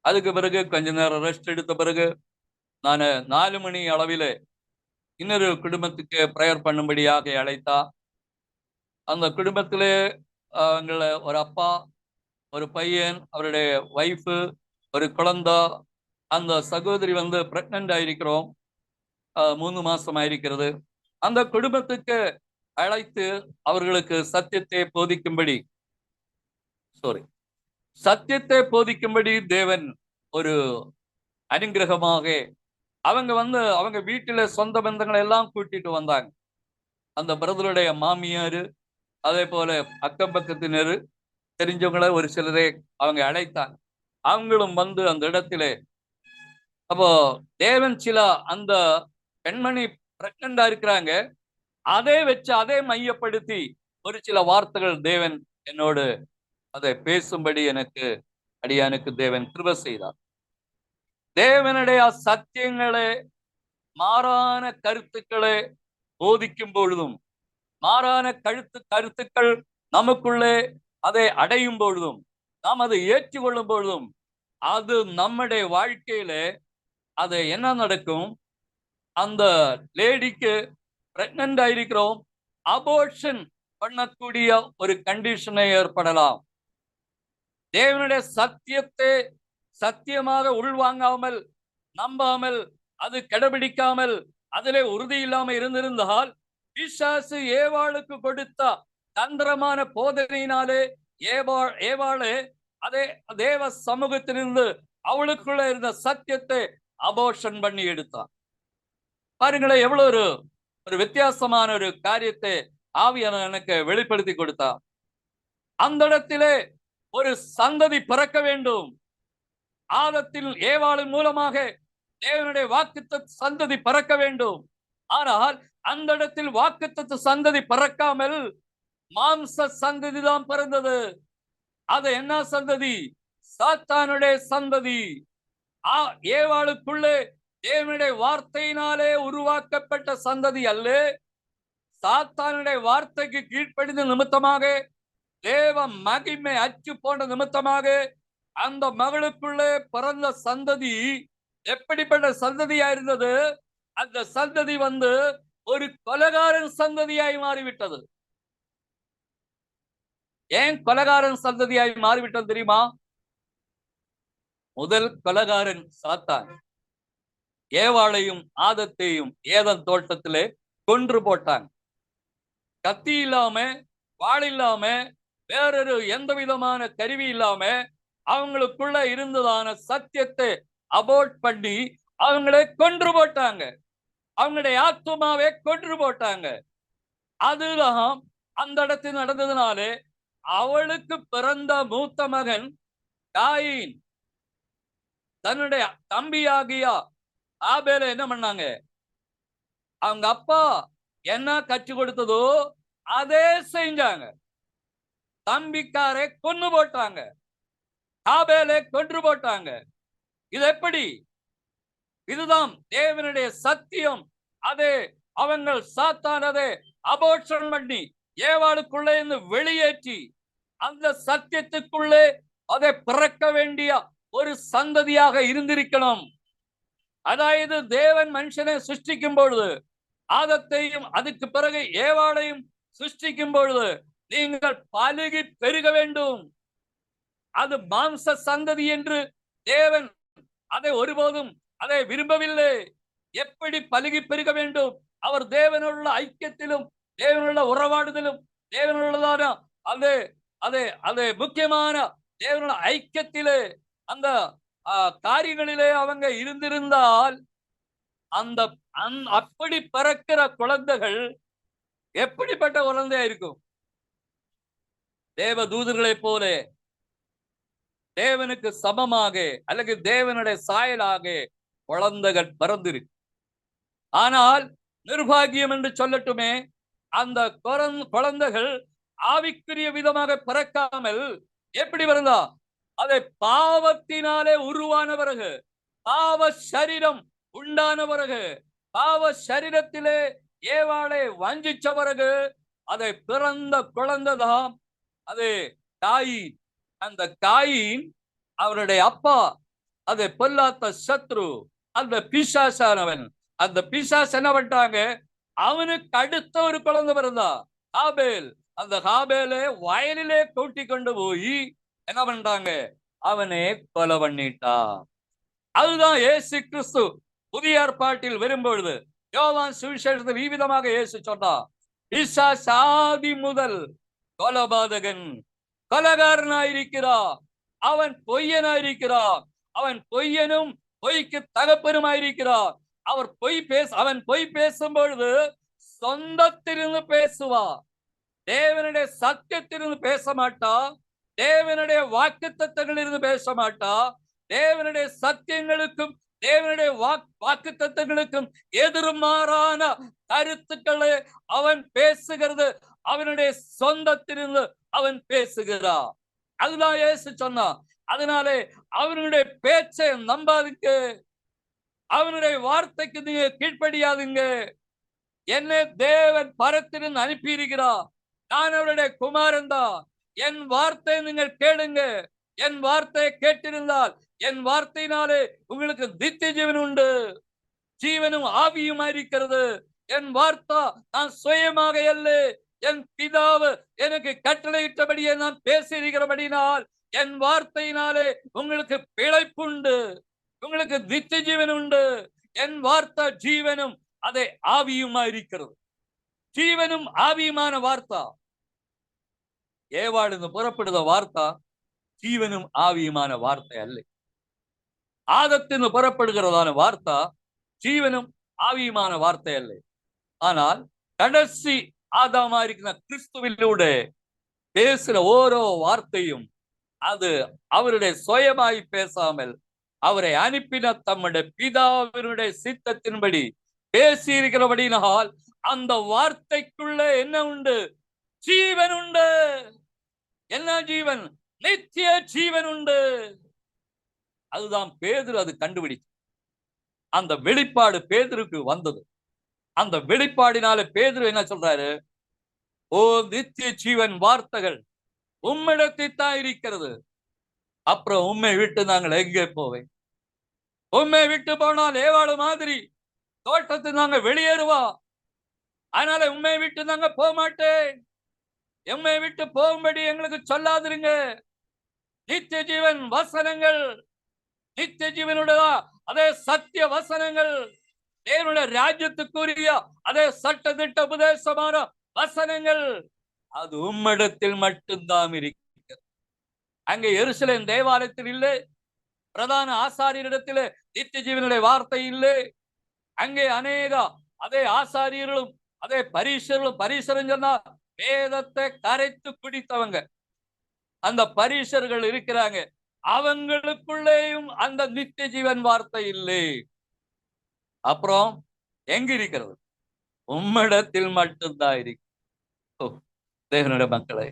அதுக்கு பிறகு கொஞ்ச நேரம் ரெஸ்ட் எடுத்த பிறகு நான் 4 மணி அளவில் இன்னொரு குடும்பத்துக்கு ப்ரேயர் பண்ணும்படியாக அழைத்தா. அந்த குடும்பத்திலே அவங்கள ஒரு அப்பா, ஒரு பையன், அவருடைய ஒய்ஃபு, ஒரு குழந்தை, அந்த சகோதரி பிரெக்னன்ட் ஆயிருக்கிறோம், 3 மாசம் ஆயிருக்கிறது. அந்த குடும்பத்துக்கு அழைத்து அவர்களுக்கு சத்தியத்தை போதிக்கும்படி தேவன் ஒரு அனுகிரகமாக அவங்க வீட்டில சொந்த பந்தங்களை எல்லாம் கூட்டிட்டு வந்தாங்க. அந்த பிரதருடைய மாமியாரு, அதே போல அக்கம் பக்கத்தினர் தெரிஞ்சவங்களை ஒரு சிலரை அவங்க அழைத்தாங்க. அவங்களும் அந்த இடத்திலே அப்போ தேவன் சில அந்த பெண்மணி பிரெக்னண்டா இருக்கிறாங்க, அதை மையப்படுத்தி ஒரு சில வார்த்தைகள் தேவன் என்னோடு அதை பேசும்படி அடியானுக்கு தேவன் கிருபை செய்தார். தேவனுடைய சத்தியங்களை, மாறான கருத்துக்களை போதிக்கும் பொழுதும், மாறான கருத்துக்கள் நமக்குள்ளே அதை அடையும் பொழுதும், நாம் அதை ஏற்றுக்கொள்ளும் பொழுதும், அது நம்முடைய வாழ்க்கையில அது என்ன நடக்கும்? அந்த லேடிக்கு பிரெக்னன்ட் ஆயிருக்கிறோம், அபோர்ஷன் பண்ணக்கூடிய ஒரு கண்டிஷனை ஏற்படலாம். தேவனுடைய சத்தியத்தை சத்தியமாக உள்வாங்காமல், நம்பாமல், அது கடைபிடிக்காமல், அதிலே உறுதி இல்லாமல் இருந்திருந்தால், பிசாசு ஏவாளுக்கு கொடுத்த தந்திரமான போதனையினாலே ஏவாளே அதே தேவ சமூகத்திலிருந்து அவளுக்குள்ள இருந்த சத்தியத்தை அபோர்ஷன் பண்ணி எடுத்தான். பாருங்களேன், எவ்வளவு ஒரு வித்தியாசமான ஒரு காரியத்தை ஆவியான எனக்கு வெளிப்படுத்தி கொடுத்தா. அந்த இடத்திலே ஒரு சந்ததி பிறக்க வேண்டும். ஆதத்தில் ஏவாளின் மூலமாக தேவனுடைய வாக்குத்த சந்ததி பிறக்க வேண்டும். ஆனால் அந்த இடத்தில் வாக்குத்தத்த சந்ததி பிறக்காமல் மாம்ச சந்ததி தான் பிறந்தது. அது என்ன சந்ததி? சாத்தானுடைய சந்ததி. ஏவாளுக்குள்ளே தேவனுடைய வார்த்தையினாலே உருவாக்கப்பட்ட சந்ததி அல்ல, சாத்தானுடைய வார்த்தைக்கு கீழ்ப்படிந்த நிமித்தமாக, தேவ மகிமை அச்சு போன்ற நிமித்தமாக அந்த மகளுக்குள்ளே பிறந்த சந்ததி எப்படிப்பட்ட சந்ததியா இருந்தது? அந்த சந்ததி ஒரு கொலைகாரன் சந்ததியாய் மாறிவிட்டது. ஏன் கொலைகாரன் சந்ததியாய் மாறிவிட்டது தெரியுமா? முதல் கொலைகாரன் சாத்தான். ஏவாளையும் ஆதத்தையும் ஏதன் தோட்டத்திலே கொன்று போட்டாங்க. கத்தி இல்லாம, வாள் இல்லாம, வேறொரு எந்த விதமான கருவி இல்லாம அவங்களுக்குள்ள இருந்ததான சத்தியத்தை அபோர்ட் பண்ணி அவங்களை கொன்று போட்டாங்க. அவங்களுடைய ஆத்மாவே கொன்று போட்டாங்க. அதுதான் அந்த இடத்தில் நடந்ததுனாலே அவளுக்கு பிறந்த மூத்த மகன் காயின் தன்னுடைய தம்பியாகிய ஆபேலை என்ன பண்ணாங்க? அவங்க அப்பா என்ன கற்றுக் கொடுத்ததோ அதே செஞ்சாங்க. தம்பிக்காரை கொன்று போட்டாங்க, ஆபேலை கொன்று போட்டாங்க. இது எப்படி? இதுதான் தேவனுடைய சத்தியம். அதே அவங்கள் சாத்தானதை அபோர்ஷன் பண்ணி ஏவாளுக்குள்ளே இருந்து வெளியேற்றி அந்த சத்தியத்துக்குள்ளே அதை பிறக்க வேண்டிய ஒரு சந்ததியாக இருந்திருக்கணும். அதாவது தேவன் மனுஷனை சிருஷ்டிக்கும் பொழுது, ஆதத்தையும் அதுக்கு பிறகு ஏவாளையும் சிருஷ்டிக்கும் பொழுது, நீங்கள் பலுகி பெருக வேண்டும். அது மாம்ச சந்ததி என்று தேவன் அதை ஒருபோதும் அதை விரும்பவில்லை. எப்படி பலுகி பெருக வேண்டும்? அவர் தேவனுள்ள ஐக்கியத்திலும், தேவனுள்ள உறவாடுதலும், தேவனுள்ளதான அது அது அது முக்கியமான தேவனுள்ள ஐக்கியத்திலே அந்த காரியங்களிலே அவங்க இருந்திருந்தால் அந்த அப்படி பிறக்கிற குழந்தைகள் எப்படிப்பட்ட குழந்தையா இருக்கும்? தேவ தூதர்களை போல தேவனுக்கு சமமாக அல்லது தேவனுடைய சாயலாக குழந்தைகள் பிறந்திருக்கு. ஆனால் நிர்பாகியம் என்று சொல்லட்டுமே, அந்த குழந்தைகள் ஆவிக்குரிய விதமாக பிறக்காமல் எப்படி பிறந்தா? அதை பாவத்தினாலே உருவானவர்கள், பாவ சரீரம் உண்டானவர்கள், பாவ சரீரத்திலே ஏவாளை வஞ்சிச்சவர்கள். அதை பிறந்த குழந்தைதான் அது காயின். அந்த காயின் அவருடைய அப்பா அது பொல்லாத சத்ரு, அந்த பிசாசானவன். அந்த பிசாசு என்ன பண்ணிட்டாங்க? அவனுக்கு அடுத்த ஒரு குழந்தை பிறந்தா ஹாபேல். அந்த ஹாபேலை வயலிலே கூட்டி கொண்டு போய் என்ன பண்றாங்க? அவனே கொலை பண்ணிட்டா. அதுதான் இயேசு கிறிஸ்து புதிய ஏற்பாட்டில் வரும்பொழுது யோவான் சுவிசேஷத்தில் விதமாக இயேசு சொன்னா, பிசாசாதி முதல் கொலபாதகன், கொலகாரனாயிருக்கிறான், அவன் பொய்யனாயிருக்கிறான், அவன் பொய்யனும் பொய்க்கு தகப்பனுமாயிருக்கிறான். அவன் பொய் பேசும் பொழுது சொந்தத்திலிருந்து பேசுவா, தேவனுடைய சத்தியத்திலிருந்து பேச மாட்டா, தேவனுடைய வாக்குத்தத்தங்களில் இருந்து பேச மாட்டா. தேவனுடைய சத்தியங்களுக்கும் தேவனுடைய வாக்குத்தத்தங்களுக்கும் எதிர்மாறான கருத்துக்களை அவன் பேசுகிறது. அவனுடைய சொந்தத்திலிருந்து அவன் பேசுகிறான். அதுதான் இயேசு சொன்னான். அதனாலே அவனுடைய பேச்சை நம்பாதீங்க, அவனுடைய வார்த்தைக்கு நீங்க கீழ்ப்படியாதுங்க. என்னை தேவன் பரத்திலிருந்து அனுப்பி இருக்கிறார். நான் அவருடைய குமாரன் தான். என் வார்த்தை நீங்கள் கேளுங்க. என் வார்த்தையை கேட்டிருந்தால் என் வார்த்தையினாலே உங்களுக்கு நித்திய ஜீவன் உண்டு, ஜீவனும் ஆவியுமா இருக்கிறது. என் வார்த்தை நான் சுயமாக அல்ல, என் பிதாவு எனக்கு கட்டளையிட்டபடியே நான் பேசியிருக்கிறபடினால் என் வார்த்தையினாலே உங்களுக்கு பிழைப்புண்டு, உங்களுக்கு நித்திய ஜீவன் உண்டு. என் வார்த்தை ஜீவனும் அதை ஆவியுமா இருக்கிறது. ஜீவனும் ஆவியுமான வார்த்தை ஏவாளிருந்து புறப்படுத வார்த்தை ஜீவனும் ஆவியுமான வார்த்தை அல்ல. ஆதத்திலிருந்து புறப்படுகிறதான வார்த்தை ஜீவனும் ஆவியுமான வார்த்தை அல்ல. ஆனால் கடைசி ஆதாமா இருக்கிற கிறிஸ்துவிலூടെ பேசுற ஓரோ வார்த்தையும் அது அவருடைய சுயமாய் பேசாமல் அவரை அனுப்பின தம்முடைய பிதாவினுடைய சித்தத்தின்படி பேசி இருக்கிறபடினால் அந்த வார்த்தைக்குள்ள என்ன உண்டு? ஜீவன் உண்டு. என்ன ஜீவன்? நித்திய ஜீவன் உண்டு. அதுதான் பேதுரு அது கண்டுபிடிச்சு. அந்த வெளிப்பாடு பேதுருக்கு வந்தது. அந்த வெளிப்பாடினால பேதுரு என்ன சொல்றாரு? ஓ நித்திய ஜீவன் வார்த்தைகள் உம்மிடத்தில் தான் இருக்கிறது. அப்புறம் உண்மை விட்டு நாங்கள் எங்கே போவேன்? உண்மை விட்டு போனால் ஏவாளு மாதிரி தோட்டத்தை நாங்க வெளியேறுவா. அதனால உண்மை விட்டு நாங்க போக மாட்டேன். உண்மை விட்டு போகும்படி எங்களுக்கு சொல்லாதிருங்க. நித்திய ஜீவன் வசனங்கள், நித்திய ஜீவனுடைய அதே சத்திய வசனங்கள், தேவனுடைய ராஜ்யத்துக்குரிய அதே சட்ட திட்ட உபதேசமான வசனங்கள், அது உம்மிடத்தில் மட்டும்தான் இருக்கிறது. அங்கே எருசலேம் தேவாலயத்தில் இல்லை, பிரதான ஆசாரியரிடத்தில் நித்திய ஜீவனுடைய வார்த்தை இல்லை. அங்கே அநேக அதே ஆசாரியர்களும் அதே பரீஷர்களும், பரீஷரும் சொன்னா வேதத்தை கரைத்து குடித்தவங்க அந்த பரீஷர்கள் இருக்கிறாங்க. அவங்களுக்குள்ளேயும் அந்த நித்திய ஜீவன் வார்த்தை இல்லை. அப்புறம் எங்க இருக்கிறது? உம்மிடத்தில் மட்டும்தான் இருக்கு. தேவனுடைய மக்களை,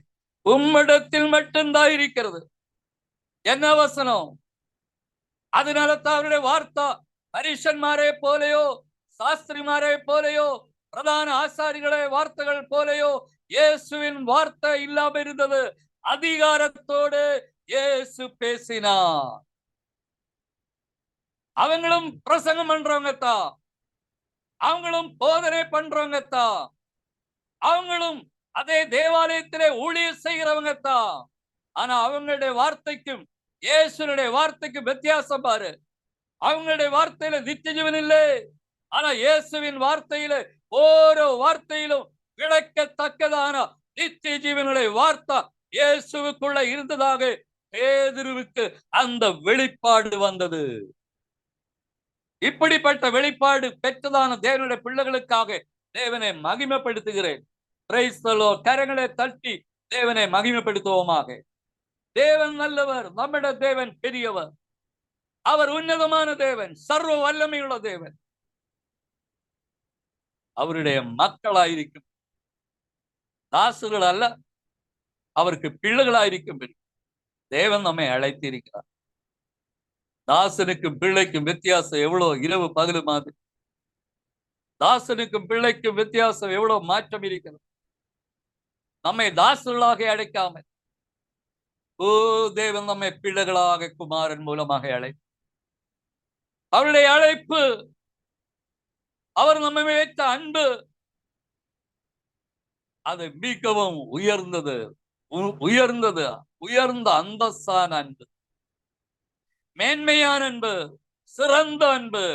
உம்மிடத்தில் மட்டும்தான் இருக்கிறது. என்ன வசனம்? அதனால தான் அவருடைய வார்த்தை பரிசன்மாரே போலையோ, சாஸ்திரிமாரே போலையோ, பிரதான ஆசாரிகளே வார்த்தைகள் போலையோ இயேசுவின் வார்த்தை இல்லாம இருந்தது. அதிகாரத்தோடு இயேசு பேசினார். அவங்களும் பிரசங்கம் பண்றவங்க தான், அவங்களும் போதனை பண்றவங்க தான், அவங்களும் அதே தேவாலயத்திலே ஊழியர் செய்கிறவங்க தான். ஆனா அவங்களுடைய வார்த்தைக்கும் இயேசுனுடைய வார்த்தைக்கும் வித்தியாசம் பாரு. அவங்களுடைய வார்த்தையில நித்திய ஜீவன் இல்லை. ஆனா இயேசுவின் வார்த்தையில ஓரோ வார்த்தையிலும் விளக்கத்தக்கதான நித்திய ஜீவனுடைய வார்த்தை இயேசுவுக்குள்ள இருந்ததாக பேதுருவுக்கு அந்த வெளிப்பாடு வந்தது. இப்படிப்பட்ட வெளிப்பாடு பெற்றதான தேவனுடைய பிள்ளைகளுக்காக தேவனை மகிமைப்படுத்துகிறேன். Praise the Lord. கரங்களை தட்டி தேவனை மகிமைப்படுத்துவோமாக. தேவன் நல்லவர். நம்முடைய தேவன் பெரியவர். அவர் உன்னதமான தேவன், சர்வ வல்லமையுள்ள தேவன். அவருடைய மக்களாயிருக்கும் தாசுகள் அல்ல, அவருக்கு பிள்ளைகளாயிருக்கும் தேவன் நம்மை அழைத்திருக்கிறார். தாசனுக்கும் பிள்ளைக்கும் வித்தியாசம் எவ்வளவு இரவு பகலு மாதிரி. தாசனுக்கும் பிள்ளைக்கும் வித்தியாசம் எவ்வளவு மாற்றம் இருக்கிறது. நம்மை தாசர்களாக அழைக்காமல் ஓ தேவன் நம்மை பிள்ளைகளாக குமாரன் மூலமாக அழைப்பு. அவருடைய அழைப்பு, அவர் நம்மை வைத்த அன்பு, அது மிகவும் உயர்ந்தது. உயர்ந்த அந்தஸ்தான அன்பு, மேன்மையான அன்பு, சிறந்த அன்பு,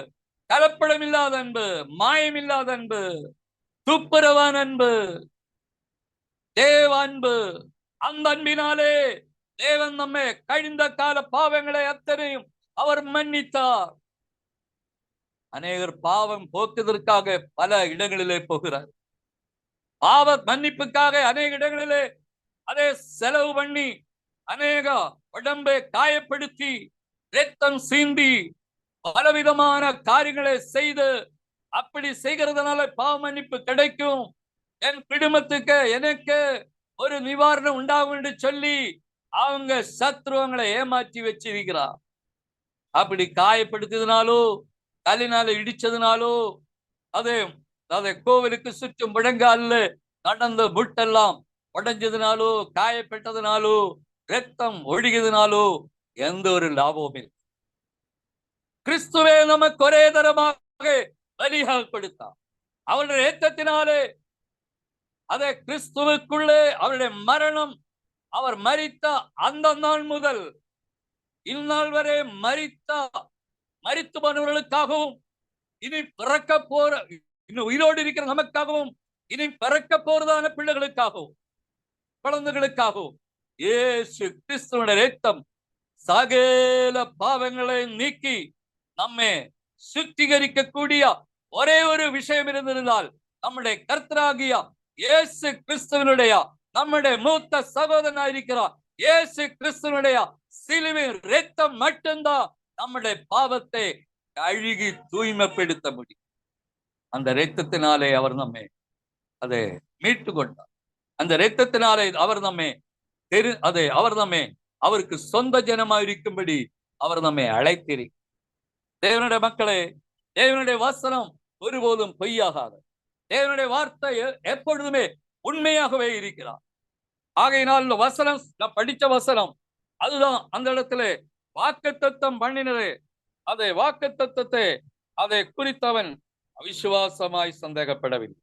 கலப்படம் இல்லாத அன்பு, மாயமில்லாத அன்பு, துப்புரவான அன்பு, தேவ அன்பு. அந்த அன்பினாலே தேவன் நம்மை கழிந்த கால பாவங்களை அத்தனையும் அவர் மன்னித்தார். அநேகர் பாவம் போக்குவதற்காக பல இடங்களிலே போகிறார். பாவ மன்னிப்புக்காக அநேக இடங்களிலே அதே செலவு பண்ணி அநேக உடம்பை காயப்படுத்தி ரத்தம் சிந்தி பலவிதமான காரியங்களை செய்து அப்படி செய்கிறதுனால பாவ மன்னிப்பு கிடைக்கும், என் குடும்பத்துக்கு எனக்கு ஒரு நிவாரணம் உண்டாகும் என்று சொல்லி அவங்க சத்ருவங்களை ஏமாற்றி வச்சிருக்கிறார். அப்படி காயப்படுத்தியதுனாலோ கல்லினால இடிச்சதுனாலோ அதே கோவிலுக்கு சுற்றும் முழங்கால நடந்த முட்டெல்லாம் உடைஞ்சதுனாலோ காயப்பட்டதுனாலோ ரத்தம் ஒழுகியதுனாலோ எந்த ஒரு லாபமும் இல்லை. கிறிஸ்துவே நமக்கு ஒரே தரமாக பலியாக கொடுத்தார். அவருடைய ரத்தத்தினாலே அதே கிறிஸ்துவுக்குள்ளே அவருடைய மரணம், அவர் மரித்த அந்த நாள் முதல் இந்நாள் வரை மரித்து போனவர்களுக்காகவும் இனி பிறக்க போற இன்னும் உயிரோடு இருக்கிற நமக்காகவும் இனி பிறக்க போறதான பிள்ளைகளுக்காகவும் குழந்தைகளுக்காகவும் இயேசு கிறிஸ்துவின் இரத்தம் சகல பாவங்களை நீக்கி நம்மை சுத்திகரிக்கக்கூடிய ஒரே ஒரு விஷயம் இருந்திருந்தால் நம்முடைய கர்த்தராகிய இயேசு கிறிஸ்துவனுடைய நம்முடைய மூத்த சகோதரனாயிருக்கிறார் இயேசு கிறிஸ்துவனுடைய சிலுவையின் இரத்தம் மட்டும்தான் நம்முடைய பாவத்தை கழுகி தூய்மைப்படுத்த முடியும். அந்த இரத்தத்தினாலே அவர் நம்மை அதை மீட்டு கொண்டார். அந்த இரத்தத்தினாலே அவர் நம்மை அவர் நம்மை அவருக்கு சொந்த ஜனமாயிருக்கும்படி அவர் நம்மை அழைத்திருக்கிறார். தேவனுடைய மக்களே, தேவனுடைய வசனம் ஒருபோதும் பொய்யாகாது. தேவனுடைய வார்த்தை எப்பொழுதுமே உண்மையாகவே இருக்கிறார். ஆகையினால் இந்த வசனம், நான் படித்த வசனம் அதுதான் அந்த இடத்துல வாக்குத்தத்தம் பண்ணினது. அதை வாக்குத்தத்தத்தை அதை குறித்தவன் அவிசுவாசமாய் சந்தேகப்படவில்லை.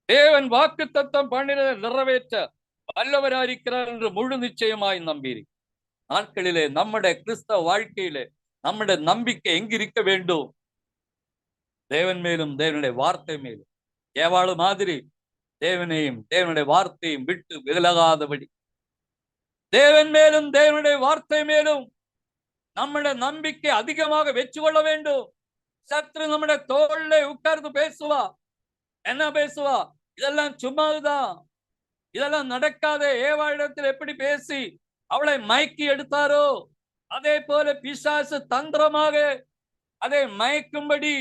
தேவன் வாக்குத்தத்தம் பண்ணினதை நிறைவேற்ற வல்லவராயிருக்கிறார் என்று முழு நிச்சயமாய் நம்பியிருக்கிறார். நாட்களிலே நம்முடைய கிறிஸ்தவ வாழ்க்கையிலே நம்முடைய நம்பிக்கை எங்கிருக்க வேண்டும்? தேவன் மேலும் தேவனுடைய வார்த்தை மேலும். ஏவாளு மாதிரி தேவனையும் தேவனுடைய வார்த்தையும் விட்டு விலகாதபடி தேவன் மேலும் தேவனுடைய வார்த்தை மேலும் நம்முடைய நம்பிக்கை அதிகமாக வெச்சு கொள்ள வேண்டும். சத்ரு நம்முடைய தோளிலே உட்கார்ந்து பேசுவா. என்ன பேசுவா? இதெல்லாம் சும்மாதான், இதெல்லாம் நடக்காதே. ஏவாளிடத்தில் எப்படி பேசி அவளை மயக்கி எடுத்தாரோ அதே போல பிசாசு தந்திரமாக அதை மயக்கும்படி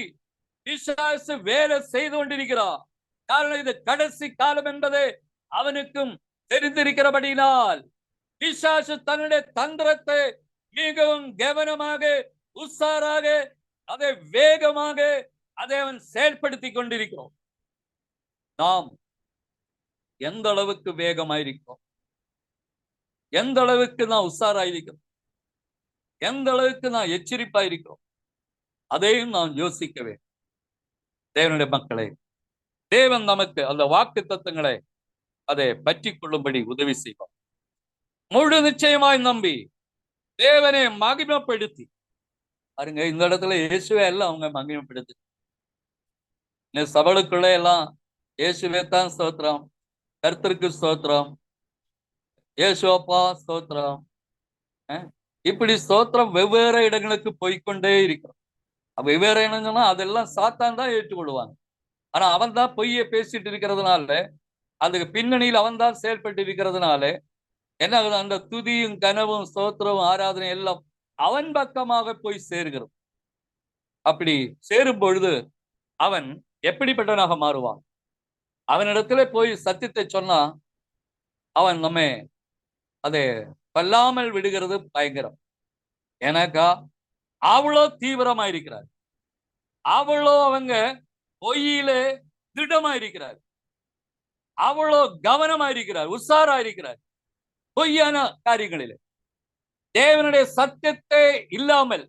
பிசாசு வேலை செய்து கொண்டிருக்கிறார். காரணம், இது கடைசி காலம் என்பதை அவனுக்கும் தெரிந்திருக்கிறபடினால் பிசாசு தன்னுடைய தந்திரத்தை மிகவும் கவனமாக, உஷாராக, அதை வேகமாக அதை அவன் செயல்படுத்தி கொண்டிருக்கிறோம். நாம் எந்த அளவுக்கு வேகமாயிருக்கிறோம், எந்த அளவுக்கு நான் உஷாராயிருக்கிறோம், எந்த அளவுக்கு நான் எச்சரிப்பாயிருக்கிறோம், அதையும் நாம் யோசிக்க வேண்டும். தேவனுடைய மக்களே, தேவன் நமக்கு அந்த வாக்கு தத்தங்களை அதை பற்றி கொள்ளும்படி உதவி செய்வார். முழு நிச்சயமாய் நம்பி தேவனை மகிமைப்படுத்தி பாருங்க. இந்த இடத்துல இயேசுவே எல்லாம் அவங்க மகிமைப்படுத்தி, இந்த சபலுக்குள்ள எல்லாம் இயேசுவே தான் ஸ்தோத்திரம், கர்த்தருக்கு ஸ்தோத்திரம், இயேசுவப்பா ஸ்தோத்திரம். இப்படி ஸ்தோத்திரம் வெவ்வேறு இடங்களுக்கு போய்கொண்டே இருக்கிறோம். வெவ்வேறு இடங்கள்னா அதெல்லாம் சாத்தான் தான் ஏற்றுக்கொள்வாங்க. ஆனா அவன் தான் பொய்யை பேசிட்டு இருக்கிறதுனால, அதுக்கு பின்னணியில் அவன் தான் செயல்பட்டு இருக்கிறதுனால என்ன ஆகுது? அந்த துதியும் கனவும் ஸ்தோத்திரமும் ஆராதனை எல்லாம் அவன் பக்கமாக போய் சேருகிறது. அப்படி சேரும் பொழுது அவன் எப்படிப்பட்டவனாக மாறுவான்? அவனிடத்துல போய் சத்தியத்தை சொன்னா அவன் நம்மை அதை கொல்லாமல் விடுகிறது பயங்கரம். எனக்கா அவ்வளோ தீவிரமா இருக்கிறார், அவ்வளோ அவங்க பொய்யிலே திடமா இருக்கிறார், அவ்வளோ கவனமா இருக்கிறார், உஷாரா இருக்கிறார். பொய்யான காரியங்களிலே தேவனுடைய சத்தியத்தை இல்லாமல்,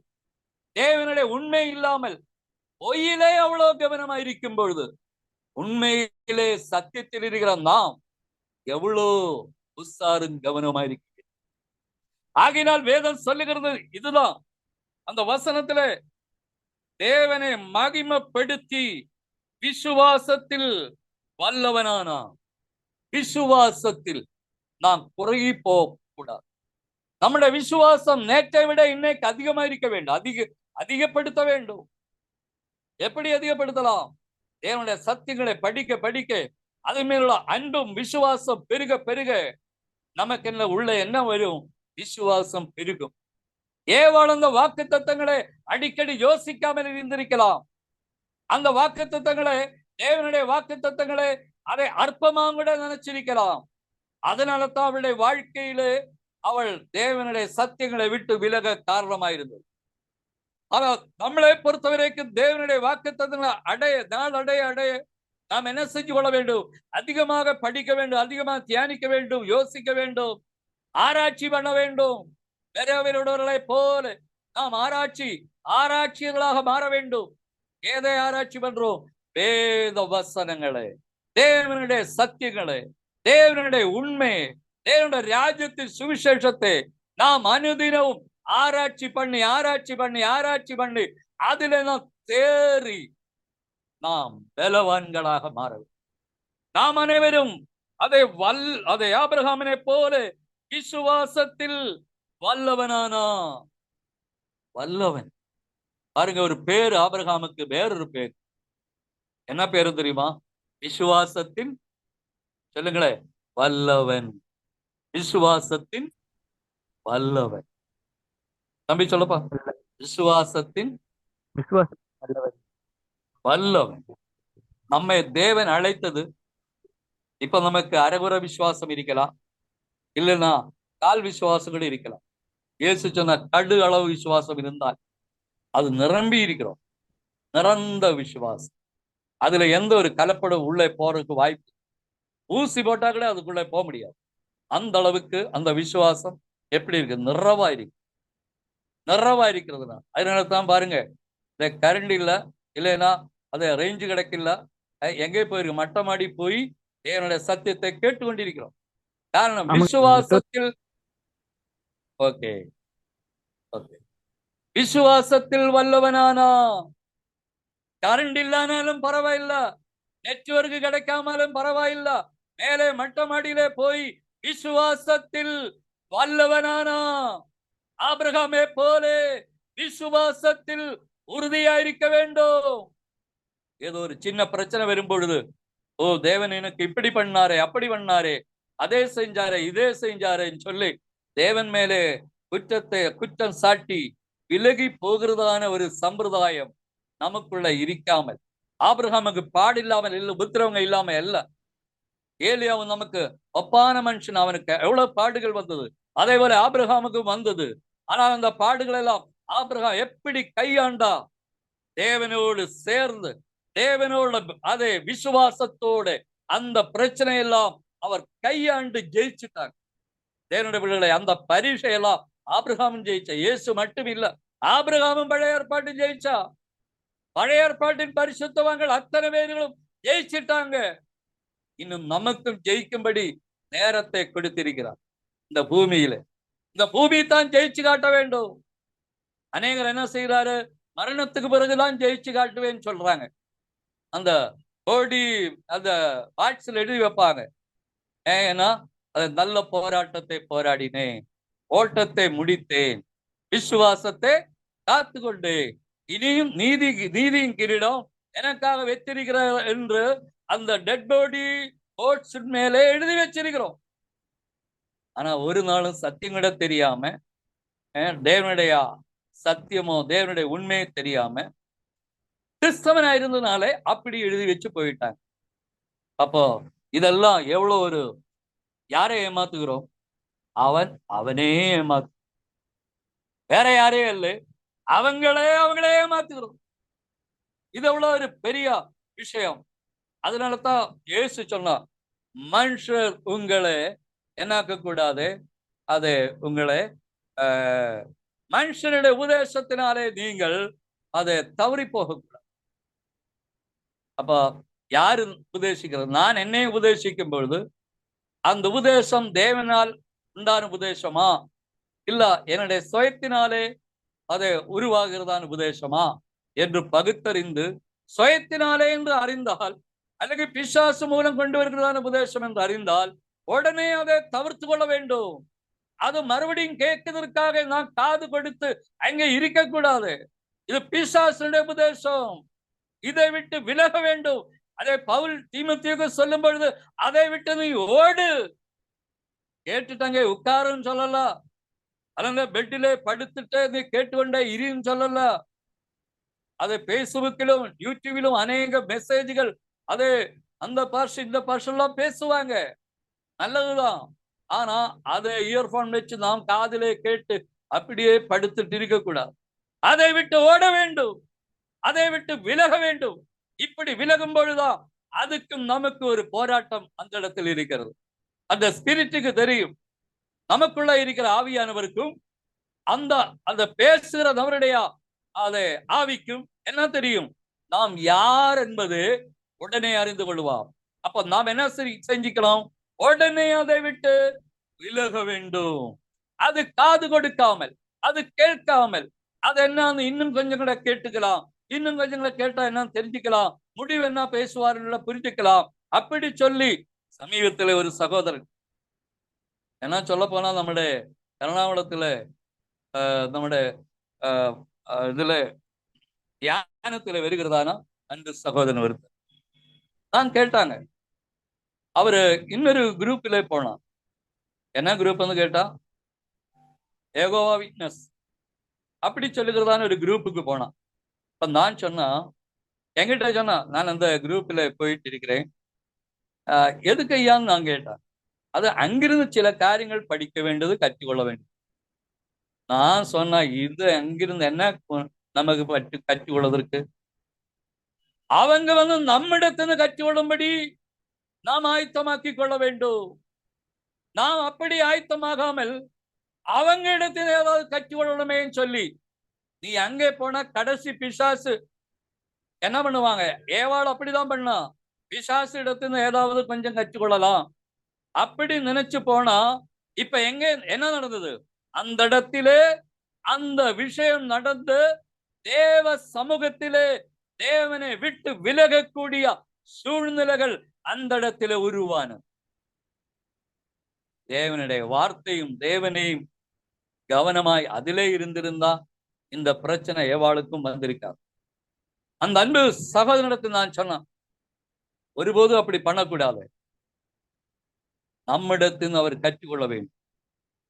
தேவனுடைய உண்மை இல்லாமல் பொய்யிலே அவ்வளோ கவனமா இருக்கும் பொழுது உண்மையிலே சத்தியத்தில் இருக்கிற நாம் எவ்வளோ உஷாரும் கவனமா இருக்கிறோம். ஆகையினால் வேதம் சொல்லுகிறது இதுதான். அந்த வசனத்துல தேவனை மகிமைப்படுத்தி விசுவாசத்தில் வல்லவனானா. விசுவாசத்தில் நாம் குறையி போக கூடாது. நம்முடைய விசுவாசம் நேற்றை விட இன்னைக்கு அதிகமா இருக்க வேண்டும், அதிகப்படுத்த வேண்டும். எப்படி அதிகப்படுத்தலாம்? தேவனுடைய சத்தியங்களை படிக்க படிக்க அது மேலுள்ள அன்பும் விசுவாசம் பெருக பெருக நமக்கு என்ன உள்ள என்ன வரும்? விசுவாசம் பெருகும். ஏவாள் அந்த வாக்கு தத்தங்களை அடிக்கடி யோசிக்காமல் இருந்திருக்கலாம். அந்த வாக்கு தத்தங்களை, தேவனுடைய வாக்கு தத்தங்களை அதை அற்பமாக கூட நினைச்சிருக்கலாம். அதனால தான் அவளுடைய வாழ்க்கையிலே அவள் தேவனுடைய சத்தியங்களை விட்டு விலக காரணமாயிருந்தது. ஆனால் நம்மளை பொறுத்தவரைக்கும் தேவனுடைய வாக்கு தத்தங்களை அடைய நாள் அடைய நாம் என்ன செஞ்சு கொள்ள வேண்டும்? அதிகமாக படிக்க வேண்டும், அதிகமாக தியானிக்க வேண்டும், யோசிக்க வேண்டும், ஆராய்ச்சி பண்ண வேண்டும். வேறவர்களை போல நாம் ஆராய்ச்சியர்களாக மாற வேண்டும். எதை ஆராய்ச்சி பண்றோம்? வேத வசனங்களை, தேவனுடைய சத்தியங்களை, தேவனுடைய உண்மை, தேவனுடைய ராஜ்யத்தின் சுவிசேஷத்தை நாம் அனுதினமும் ஆராய்ச்சி பண்ணி அதில நாம் தேறி நாம் பலவான்களாக மாற வேண்டும். நாம் அனைவரும் அதை ஆபிரகாமினை போல விசுவாசத்தில் வல்லவனானா. வல்லவன் பாருங்க, ஒரு பேரு ஆபிரகாமுக்கு வேறொரு பேர். என்ன பேரு தெரியுமா? விசுவாசத்தின், சொல்லுங்களேன், வல்லவன். விசுவாசத்தின் வல்லவன். தம்பி சொல்லப்பா. விசுவாசத்தின் வல்லவன். நம்மை தேவன் அழைத்தது இப்ப நமக்கு அரைகுறை விசுவாசம் இருக்கலாம், இல்லைன்னா கால் விசுவாசம் கூட இருக்கலாம். இயேசு சொன்ன கடு அளவு விசுவாசம் இருந்தால் அது நிரம்பி இருக்கிறோம், நிறந்த விசுவாசம். அதுல எந்த ஒரு கலப்படம் உள்ளே போறதுக்கு வாய்ப்பு, ஊசி போட்டா கூட அதுக்குள்ளே போக முடியாது. அந்த அளவுக்கு அந்த விசுவாசம் எப்படி இருக்கு, நிறைவா இருக்கு, நிறைவா இருக்கிறதுனா. அதனால தான் பாருங்க, இந்த கரண்ட் இல்ல, இல்லைன்னா அது ரேஞ்சு கிடைக்கல, எங்கே போயிருக்கு, மட்டமாடி போய் தேவனுடைய சத்தியத்தை கேட்டுக்கொண்டிருக்கிறோம். காரணம் விசுவாசத்தில். ஓகே ஓகே, விசுவாசத்தில் வல்லவனானா. கரண்ட் இல்லானாலும் பரவாயில்ல, நெட்வொர்க் கிடைக்காமலும் பரவாயில்ல, மேலே மட்டமாடியிலே போய் விசுவாசத்தில் வல்லவனானா. ஆபிரகாமே போலே விசுவாசத்தில் உறுதியாயிருக்க வேண்டும். ஏதோ ஒரு சின்ன பிரச்சனை வரும் பொழுது, ஓ தேவன் எனக்கு இப்படி பண்ணாரே, அப்படி பண்ணாரே, அதே செஞ்சாரே, இதே செஞ்சாரேன்னு சொல்லி தேவன் மேலே குற்றம் சாட்டி விலகி போகிறதான ஒரு சம்பிரதாயம் நமக்குள்ள இருக்காமல், ஆபிரகாமுக்கு பாடில்லாமல் இல்ல, புத்திரவங்க இல்லாம இல்ல, ஏலியாவும் நமக்கு ஒப்பான மனுஷன், அவனுக்கு எவ்வளவு பாடுகள் வந்தது, அதே போல ஆபிரகாமுக்கும் வந்தது. ஆனால் அந்த பாடுகள் எல்லாம் ஆபிரகாம் எப்படி கையாண்டா, தேவனோடு சேர்ந்து, தேவனோட அதே விசுவாசத்தோடு அந்த பிரச்சனை எல்லாம் அவர் கையாண்டு ஜெயிச்சுட்டாங்க. தேவனுடைய பிள்ளைகளை, அந்த பரீட்சையெல்லாம் ஆபிரகாமும் ஜெயிச்சா, இயேசு மட்டும் இல்ல, ஆபிரகாமும் பழைய ஏற்பாட்டில் ஜெயிச்சா, பழைய ஏற்பாட்டின் பரிசுத்தவான்கள் அத்தனை பேர்களும் ஜெயிச்சிட்டாங்க. இன்னும் நமக்கும் ஜெயிக்கும்படி நேரத்தை கொடுத்திருக்கிறார். இந்த பூமியில, இந்த பூமியை தான் ஜெயிச்சு காட்ட வேண்டும். அநேகர் என்ன செய்யறாரு, மரணத்துக்கு பிறகுதான் ஜெயிச்சு காட்டுவேன்னு சொல்றாங்க. அந்த கோடி அந்த வாட்ஸ்ல எழுதி வைப்பாங்க, ஏன்னா அது நல்ல போராட்டத்தை போராடினேன், ஓட்டத்தை முடித்தேன், விசுவாசத்தை காத்து கொண்டேன், இனியும் நீதியின் கிரீடம் எனக்காக வைத்திருக்கிறார் என்று அந்த டெட் பாடி கோட்ஸ் மேலே எழுதி வச்சிருக்கிறோம். ஆனா ஒரு நாளும் சத்தியம் கூட தெரியாம, தேவனுடைய சத்தியமோ தேவனுடைய உண்மையை தெரியாம கிறிஸ்தவனா இருந்ததுனாலே அப்படி எழுதி வச்சு போயிட்டாங்க. அப்போ இதெல்லாம் எவ்வளவு ஒரு, யாரை ஏமாத்துகிறோம், அவனே ஏமாத்து, வேற யாரே இல்ல, அவங்களே ஏமாத்துகிறோம். இது எவ்வளவு ஒரு பெரிய விஷயம். அதனாலதான் இயேசு சொன்னா, மனுஷர் உங்களை என்னாக்க கூடாது, அது உங்களை மனுஷனுடைய உபதேசத்தினாலே நீங்கள் அதை தவறி போகக்கூடாது. அப்ப யாரு உபதேசிக்கிறது, நான் என்னை உபதேசிக்கும் பொழுது அந்த உபதேசம் தேவனால் உண்டான உபதேசமா, இல்ல என்னுடைய சுயத்தினாலே அதை உருவாகிறதான உபதேசமா என்று பகுத்தறிந்து, சுயத்தினாலே என்று அறிந்தால், அல்லது பிசாசு மூலம் கொண்டு வருகிறதான உபதேசம் என்று அறிந்தால் உடனே அதை தவிர்த்து கொள்ள வேண்டும். அது மறுபடியும் கேட்கதற்காக நான் காது கொடுத்து அங்கே இருக்கக்கூடாது. இது பிசாசுடைய உபதேசம், இதை விட்டு விலக வேண்டும். அதை பவுல் தீமோத்தேயுக்கு சொல்லும் பொழுது, அதை விட்டு நீ ஓடு. கேட்டுட்டாங்க உட்காருன்னு சொல்லல, அல்ல பெட்டிலே படுத்துட்டு நீ கேட்டுக்கொண்டே இருன்னு சொல்லல. அது பேஸ்புக்கிலும் யூடியூபிலும் அநேக மெசேஜ்கள், அது அந்த பாஷை இந்த பாஷெல்லாம் பேசுவாங்க, நல்லதுதான். ஆனா அதை இயர்போன் வச்சு நாம் காதிலே கேட்டு அப்படியே படுத்துட்டு இருக்க கூடாது. அதை விட்டு ஓட வேண்டும், அதை விட்டு விலக வேண்டும். இப்படி விலகும் பொழுதுதான் அதுக்கும் நமக்கு ஒரு போராட்டம் அந்த இடத்தில் இருக்கிறது. அந்த ஸ்பிரிட்டுக்கு தெரியும், நமக்குள்ள இருக்கிற ஆவியானவருக்கும் அந்த அந்த பேசுகிற நம்மளுடைய அதை ஆவிக்கும் என்ன தெரியும், நாம் யார் என்பது உடனே அறிந்து கொள்வார். அப்ப நாம் என்ன செஞ்சுக்கலாம், உடனே அதை விட்டு விலக வேண்டும். அது காது கொடுக்காமல், அது கேட்காமல், அது என்னன்னு இன்னும் கொஞ்சம் கூட கேட்டுக்கலாம், இன்னும் கொஞ்சம் கூட கேட்டா என்ன தெரிஞ்சுக்கலாம், முடிவு என்ன பேசுவார் புரிஞ்சுக்கலாம். அப்படி சொல்லி சமீபத்தில் ஒரு சகோதரன் என்ன சொல்ல போனா, நம்முடைய எறணாகுளத்துல நம்முடைய இதுல தியானத்துல வருகிறதானா அன்று சகோதரன் வருது தான் கேட்டாங்க. அவரு இன்னொரு குரூப்ல போனான். என்ன குரூப் வந்து கேட்டா, ஏகோவா விட்னஸ் அப்படி சொல்லுகிறதான ஒரு குரூப்புக்கு போனான். இப்ப நான் சொன்னா, என்கிட்ட சொன்னா, நான் அந்த குரூப்ல போயிட்டு இருக்கிறேன், எதுக்கு ஐயான்னு நான் கேட்டேன். அது அங்கிருந்து சில காரியங்கள் படிக்க வேண்டியது, கற்றுக்கொள்ள வேண்டும். நான் சொன்னா, இது அங்கிருந்து என்ன நமக்கு கற்றுக்கொள்வதற்கு? அவங்க நம்மிடத்திலிருந்து கற்றுக்கொள்ளும்படி நாம் ஆயத்தமாக்கி கொள்ள வேண்டும். நாம் அப்படி ஆயத்தமாகாமல் அவங்க இடத்துல ஏதாவது கற்றுக்கொள்ளணுமே சொல்லி நீ அங்கே போனா கடைசி பிசாசு என்ன பண்ணுவாங்க? ஏவாள் அப்படிதான் பண்ணா. பிசாசு இடத்துல ஏதாவது கொஞ்சம் கற்றுக்கொள்ளலாம் அப்படி நினைச்சு போனா, இப்ப எங்க என்ன நடந்தது? அந்த இடத்திலே அந்த விஷயம் நடந்து தேவ சமூகத்திலே தேவனை விட்டு விலகக்கூடிய சூழ்நிலைகள் அந்த இடத்திலே உருவான. தேவனுடைய வார்த்தையும் தேவனையும் கவனமாய் அதிலே இருந்திருந்தா இந்த பிரச்சனை ஏவாளுக்கும் வந்திருக்காது. அந்த அன்பு சகோதரனுக்கு நான் சொன்னேன், ஒருபோதும் அப்படி பண்ணக்கூடாது. நம்மிடத்தில் அவர் கற்றுக்கொள்ள வேண்டும்.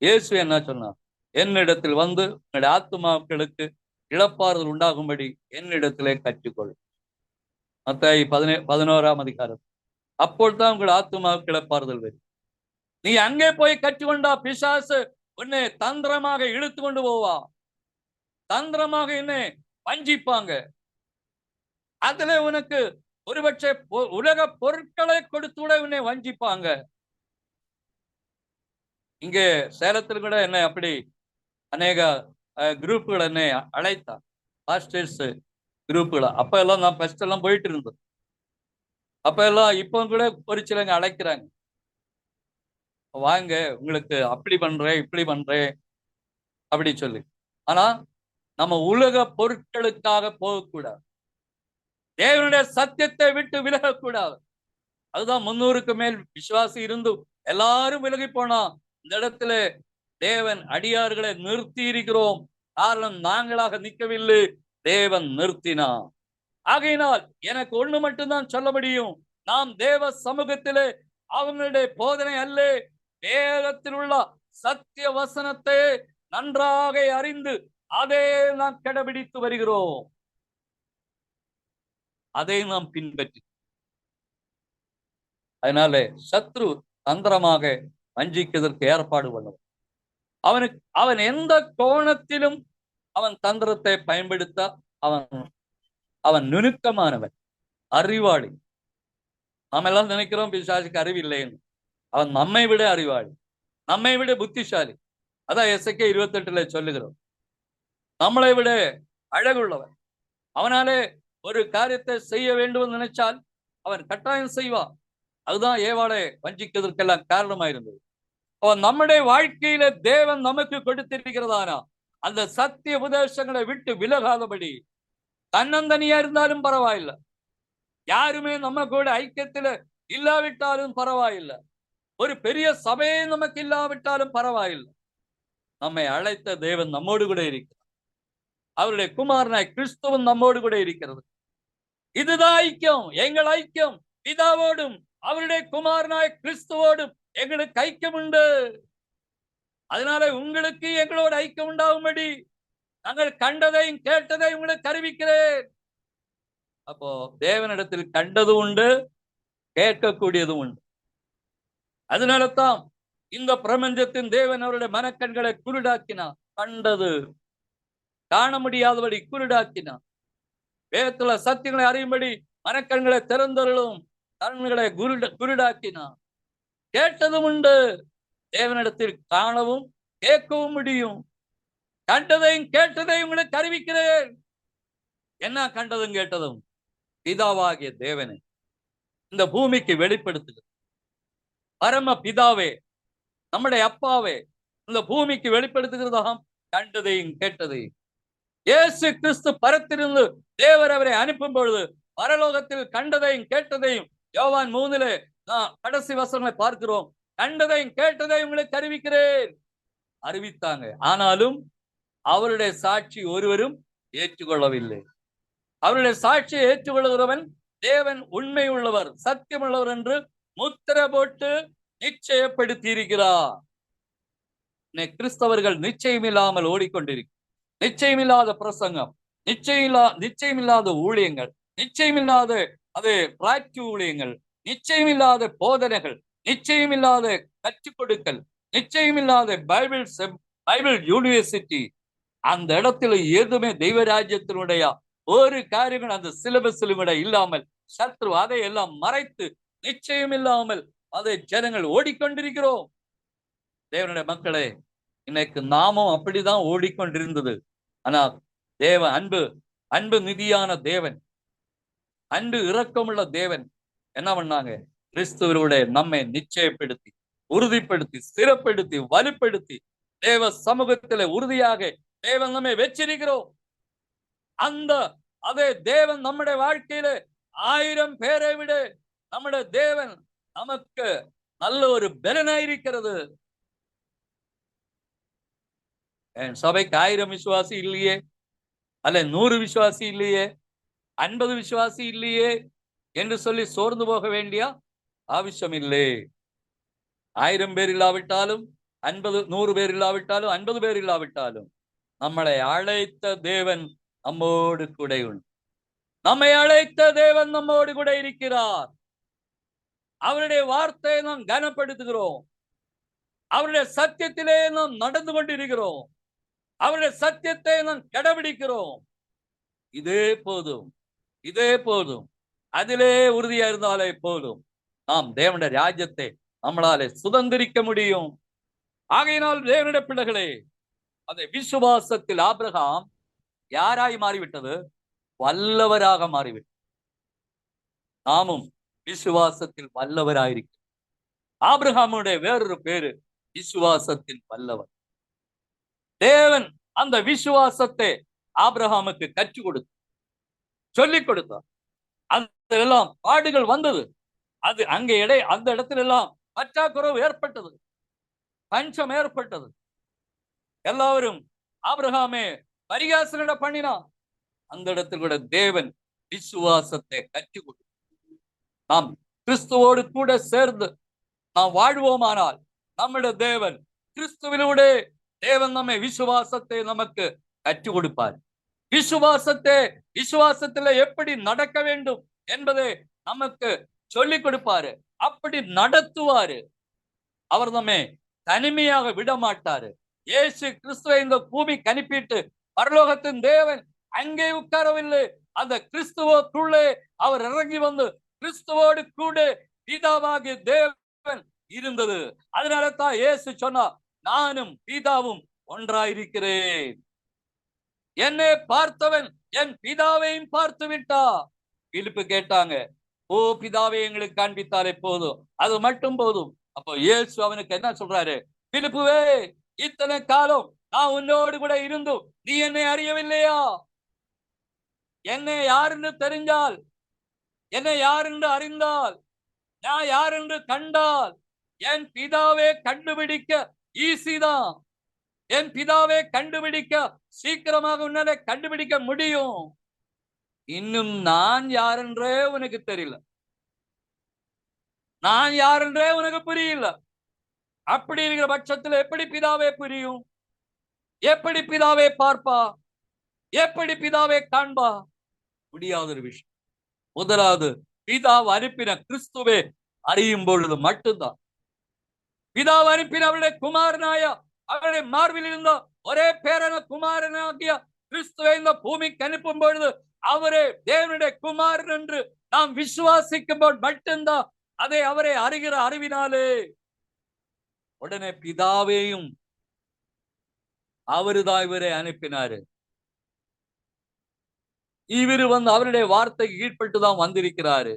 இயேசு என்ன சொன்னார்? என்னிடத்தில் வந்து உங்களுடைய ஆத்துமாக்களுக்கு இழப்பாறுதல் உண்டாகும்படி என்னிடத்திலே கற்றுக்கொள். மத்தேயு 11ஆம் அதிகாரம். அப்பொழுதுதான் உங்கள் ஆத்துமாவுக்கு இழப்பாறுதல் வரும். நீ அங்கே போய் கற்றுக்கொண்டா பிசாசு உன்னை தந்திரமாக இழுத்து கொண்டு போவா, தந்திரமாக என்னை வஞ்சிப்பாங்க. அதுல உனக்கு ஒருபட்ச உலக பொருட்களை கொடுத்து கூட உன்னை வஞ்சிப்பாங்க. இங்கே சேலத்தில் கூட என்ன அப்படி அநேக குரூப்புகள் என்னை அழைத்தான், பாஸ்டர்ஸ் குரூப்புகளை. அப்ப எல்லாம் நான் ஃபர்ஸ்ட் எல்லாம் போயிட்டு இருந்தேன். அப்ப எல்லாம் இப்போ கூட ஒரு சிலங்க அழைக்கிறாங்க, வாங்க உங்களுக்கு அப்படி பண்றேன் இப்படி பண்றேன் அப்படி சொல்லி. ஆனா நம்ம உலக பொருட்களுக்காக போகக்கூடாது, தேவனுடைய சத்தியத்தை விட்டு விலகக்கூடாது. அதுதான் 300க்கு மேல் விசுவாசி இருந்து எல்லாரும் விலகி போனா இந்த இடத்துல தேவன் அடியார்களை நிறுத்தி இருக்கிறோம். காரணம் நாங்களாக நிற்கவில்லை, தேவன் நிறுத்தினார். ஆகையினால் எனக்கு ஒண்ணு மட்டும்தான் சொல்ல முடியும், நாம் தேவ சமூகத்திலே அவங்களுடைய போதனை அல்ல, வேதத்தில் உள்ள சத்திய வசனத்தை நன்றாக அறிந்து அதை நாம் கடைபிடித்து வருகிறோம், அதை நாம் பின்பற்றி. அதனால சத்ரு தந்திரமாக வஞ்சிக்கிறதற்கு ஏற்பாடு பண்ணுவான். அவன் எந்த கோணத்திலும் அவன் தந்திரத்தை பயன்படுத்த அவன் நுணுக்கமானவன், அறிவாளி. நாம எல்லாம் நினைக்கிறோம் பிசாசுக்கு அறிவில்லைன்னு. அவன் நம்மை விட அறிவாளி, நம்மை விட புத்திசாலி. அதான் எசேக்கியேல் 28 சொல்லுகிறோம். நம்மளை விட அழகுள்ளவன். அவனாலே ஒரு காரியத்தை செய்ய வேண்டும் நினைச்சால் அவன் கட்டாயம் செய்வான். அதுதான் ஏவாளை வஞ்சிக்கிறதற்கெல்லாம் காரணமாயிருந்தது. அவன் நம்முடைய வாழ்க்கையில தேவன் நமக்கு கொடுத்திருக்கிறதானா அந்த சத்திய உபதேசங்களை விட்டு விலகாதபடி, தன்னந்தனியா இருந்தாலும் பரவாயில்லை, யாருமே நம்ம கூட ஐக்கியத்துல இல்லாவிட்டாலும் பரவாயில்லை, ஒரு பெரிய சபையே நமக்கு இல்லாவிட்டாலும் பரவாயில்லை, நம்மை அழைத்த தேவன் நம்மோடு கூட இருக்கிறார். அவருடைய குமாரனாய் கிறிஸ்துவன் நம்மோடு கூட இருக்கிறது. இதுதான் ஐக்கியம். எங்கள் ஐக்கியம் பிதாவோடும் அவருடைய குமாரனாய் கிறிஸ்துவோடும் எங்களுக்கு ஐக்கியம் உண்டு. அதனால உங்களுக்கு எங்களோட ஐக்கியம் உண்டாகும்படி நாங்கள் கண்டதையும் கேட்டதையும் உங்களுக்கு அறிவிக்கிறேன். அப்போ தேவனிடத்தில் கண்டதும் உண்டு, கேட்கக்கூடியதும் உண்டு. அதனால தான் இந்த பிரபஞ்சத்தின் தேவன் அவருடைய மனக்கண்களை குருடாக்கினார். கண்டது காண முடியாதபடி குருடாக்கினார். வேதத்துல சத்தியங்களை அறியும்படி மனக்கண்களை திறந்தருளும் கண்களை குருடாக்கினார். கேட்டதும் உண்டு, தேவனிடத்தில் காணவும் கேட்கவும் முடியும். கண்டதையும் கேட்டதையும் உங்களுக்கு அறிவிக்கிறேன். என்ன கண்டதும் கேட்டதும்? பிதாவாகிய தேவனை இந்த பூமிக்கு வெளிப்படுத்துகிறது. பரம பிதாவே, நம்முடைய அப்பாவே இந்த பூமிக்கு வெளிப்படுத்துகிறதாம் கண்டதையும் கேட்டதையும். இயேசு கிறிஸ்து பரத்திலிருந்து தேவர் அவரை அனுப்பும் பொழுது பரலோகத்தில் கண்டதையும் கேட்டதையும் யோவான் 3 நான் கடைசி வசனங்களை பார்க்கிறோம். கண்டதையும் கேட்டதையும் உங்களுக்கு அறிவிக்கிறேன். அறிவித்தாங்க. ஆனாலும் அவருடைய சாட்சி ஒருவரும் ஏற்றுக்கொள்ளவில்லை. அவருடைய சாட்சியை ஏற்றுக்கொள்கிறவன் தேவன் உண்மை உள்ளவர், சத்தியம் உள்ளவர் என்று முத்திரை போட்டு நிச்சயப்படுத்தி இருக்கிறார். கிறிஸ்தவர்கள் நிச்சயம் இல்லாமல் ஓடிக்கொண்டிருக்கிறார். நிச்சயமில்லாத பிரசங்கம், நிச்சயமில்லாத ஊழியங்கள், நிச்சயமில்லாத அது பிராட்சி ஊழியங்கள், நிச்சயமில்லாத போதனைகள், நிச்சயமில்லாத கற்றுக் கொடுக்கல், நிச்சயமில்லாத பைபிள் யூனிவர்சிட்டி, அந்த இடத்துல எதுவுமே தெய்வ ராஜ்யத்தினுடைய ஒரு காரியங்கள் அந்த சிலபஸிலும் கூட இல்லாமல் சத்ரு அதை எல்லாம் மறைத்து நிச்சயம் இல்லாமல் அதை ஜனங்கள் ஓடிக்கொண்டிருக்கிறோம். தேவனுடைய மக்களே, இன்னைக்கு நாமும் அப்படிதான் ஓடிக்கொண்டிருந்தது. ஆனா தேவ அன்பு நிதியான தேவன், அன்பு இரக்கமுள்ள தேவன் என்ன பண்ணாங்க? கிறிஸ்துவருடைய நம்மை நிச்சயப்படுத்தி, உறுதிப்படுத்தி, ஸ்திரப்படுத்தி, வலுப்படுத்தி தேவ சமூகத்திலே உறுதியாக தேவன் நம்மை வச்சிருக்கிறோம். அந்த அதே தேவன் நம்முடைய வாழ்க்கையில 1000 பேரை விட நம்முடைய தேவன் நமக்கு நல்ல ஒரு பலனாயிருக்கிறது. என் சபைக்கு 1000 விசுவாசி இல்லையே, அல்ல 100 விசுவாசி இல்லையே, 50 விசுவாசி இல்லையே என்று சொல்லி சோர்ந்து போக வேண்டிய அவசியம் இல்லை. 1000 பேர் இல்லாவிட்டாலும் 100 பேர் இல்லாவிட்டாலும் 50 பேர் இல்லாவிட்டாலும் நம்மளை அழைத்த தேவன் நம்மோடு கூட உண்டு. நம்மை அழைத்த தேவன் நம்மோடு கூட இருக்கிறார். அவருடைய வார்த்தையை நாம் கனப்படுத்துகிறோம். அவருடைய சத்தியத்திலே நாம் நடந்து கொண்டிருக்கிறோம். அவருடைய சத்தியத்தை நாம் கடைபிடிக்கிறோம். இதே போதும், இதே போதும். அதிலே உறுதியா இருந்தாலே போதும். நாம் தேவனுடைய ராஜ்யத்தை நம்மளாலே சுதந்திரிக்க முடியும். ஆகையினால் தேவனுடைய பிள்ளைகளே, அதை விசுவாசத்தில் ஆபிரகாம் யாராய் மாறிவிட்டது? வல்லவராக மாறிவிட்டது. நாமும் விசுவாசத்தில் வல்லவராயிருக்கிறோம். ஆபிரகாமுடைய வேறொரு பேரு விசுவாசத்தில் வல்லவர். தேவன் அந்த விசுவாசத்தை ஆபிரகாமுக்கு கற்றுக் கொடுத்தார், சொல்லிக் கொடுத்தார். அதெல்லாம் பாடுகள் வந்தது. அது அங்கே அந்த இடத்துல எல்லாம் பற்றாக்குறைவு ஏற்பட்டது, பஞ்சம் ஏற்பட்டது. எல்லாரும் ஆபிரகாமே பரிகாசன பண்ணினான். அந்த இடத்தில் கூட தேவன் விசுவாசத்தை கற்றுக் கொடுத்தார். நாம் கிறிஸ்துவோடு கூட சேர்ந்து நாம் வாழ்வோமானால் நம்முடைய தேவன் கிறிஸ்துவினோடு தேவன் நம்மை விசுவாசத்தை நமக்கு கற்றுக் கொடுப்பார். விசுவாசத்துல எப்படி நடக்க வேண்டும் என்பதை நமக்கு சொல்லிக் கொடுப்பாரு. அப்படி நடத்துவாரு. அவர் நம்மை தனிமையாக விட மாட்டாரு. இயேசு கிறிஸ்துவை இந்த பூமி கனிப்பிட்டு பரலோகத்தின் தேவன் அங்கே உட்காரவில்லை. அந்த கிறிஸ்துவுக்குள்ளே அவர் இறங்கி வந்து கிறிஸ்துவோடு கூட பிதாவாகிய தேவன் இருந்தது. அதனால தான் இயேசு சொன்னார், நானும் பிதாவும் ஒன்றாயிருக்கிறேன். என்னை பார்த்தவன் என் பிதாவையும் பார்த்து விட்டா. பிலிப்பு கேட்டாங்க, ஓ பிதாவை எங்களுக்கு காண்பித்தாலே போதும், அது மட்டும் போதும். அப்போ இயேசு அவனுக்கு என்ன சொல்றாரு? பிலிப்புவே, இத்தனை காலம் நான் உன்னோடு கூட இருந்தும் நீ என்னை அறியவில்லையா? என்னை யார் என்று தெரிஞ்சால், என்னை யார் என்று அறிந்தால், நான் யார் என்று கண்டால் என் பிதாவே கண்டுபிடிக்க ஈஸிதான். என் பிதாவே கண்டுபிடிக்க சீக்கிரமாக உன்னால கண்டுபிடிக்க முடியும். இன்னும் நான் யார் என்றே உனக்கு தெரியல, நான் யார் என்றே உனக்கு புரியல. அப்படி இருக்கிற பட்சத்தில் எப்படி பிதாவே புரியும்? எப்படி பிதாவே பார்ப்பா? எப்படி பிதாவே காண்பா? முடியாத ஒரு விஷயம். முதலாவது, பிதாவை அனுப்பின கிறிஸ்துவே அறியும் பொழுது மட்டும்தான். பிதாவை அனுப்பின அவருடைய குமாரனாய அவருடைய மார்பில் இருந்த ஒரே பேரான குமாரனாகிய கிறிஸ்துவை இந்த பூமிக்கு அனுப்பும் பொழுது அவரே தேவனுடைய குமாரன் என்று நாம் விசுவாசிக்கும் போது மட்டும்தான் அதை அவரை அறிகிற அறிவினாலே உடனே பிதாவையும் அவருதான் இவரை அனுப்பினாரு. இவரு அவருடைய வார்த்தைக்கு கீழ்பட்டுதான் வந்திருக்கிறாரு.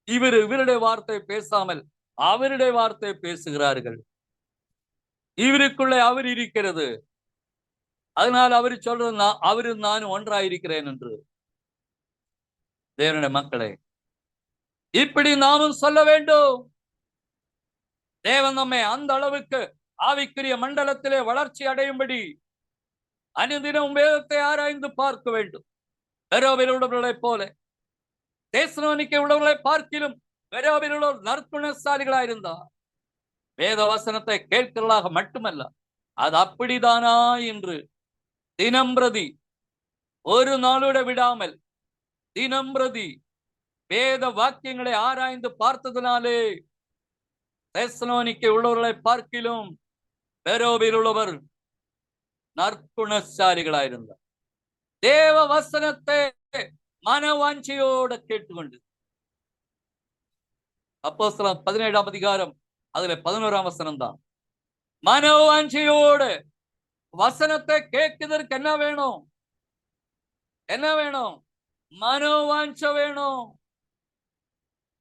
இவருடைய வார்த்தை பேசாமல் அவருடைய வார்த்தை பேசுகிறார்கள். இவருக்குள்ளே அவர் இருக்கிறது. அதனால் அவர் சொல்றது அவரு நானும் ஒன்றாயிருக்கிறேன் என்று. தேவனுடைய மக்களே, இப்படி நாமும் சொல்ல வேண்டும். தேவன் நம்மை அந்த அளவுக்கு ஆவிக்குரிய மண்டலத்திலே வளர்ச்சி அடையும்படி அனுதினம் வேதத்தை ஆராய்ந்து பார்க்க வேண்டும். வெரோவில் உள்ளவர்களை போல தேசனோனிக்க உள்ளவர்களை பார்க்கிலும் வெரோவில் உள்ளவர் நற்குணசாலிகளாயிருந்தார். வேத வசனத்தை கேட்கிறதாக மட்டுமல்ல, அது அப்படிதானா என்று தினம் பிரதி ஒரு நாளோட விடாமல் தினம் பிரதி வேத வாக்கியங்களை ஆராய்ந்து பார்த்ததினாலே தெசலோனிக்கே உள்ளவர்களை பார்க்கிலும் பெரோவில் உள்ளவர் நற்குணசாலிகளாயிருந்தார். தேவ வசனத்தை மனவாஞ்சியோட கேட்டுக்கொண்டு. அப்போஸ்தலர் 17ஆம் அதிகாரம் அதுல 11ஆம் வசனம் தான். மனவாஞ்சியோட வசனத்தை கேட்குதற்கு என்ன வேணும்? என்ன வேணும்? மனோவாஞ்ச வேணும்,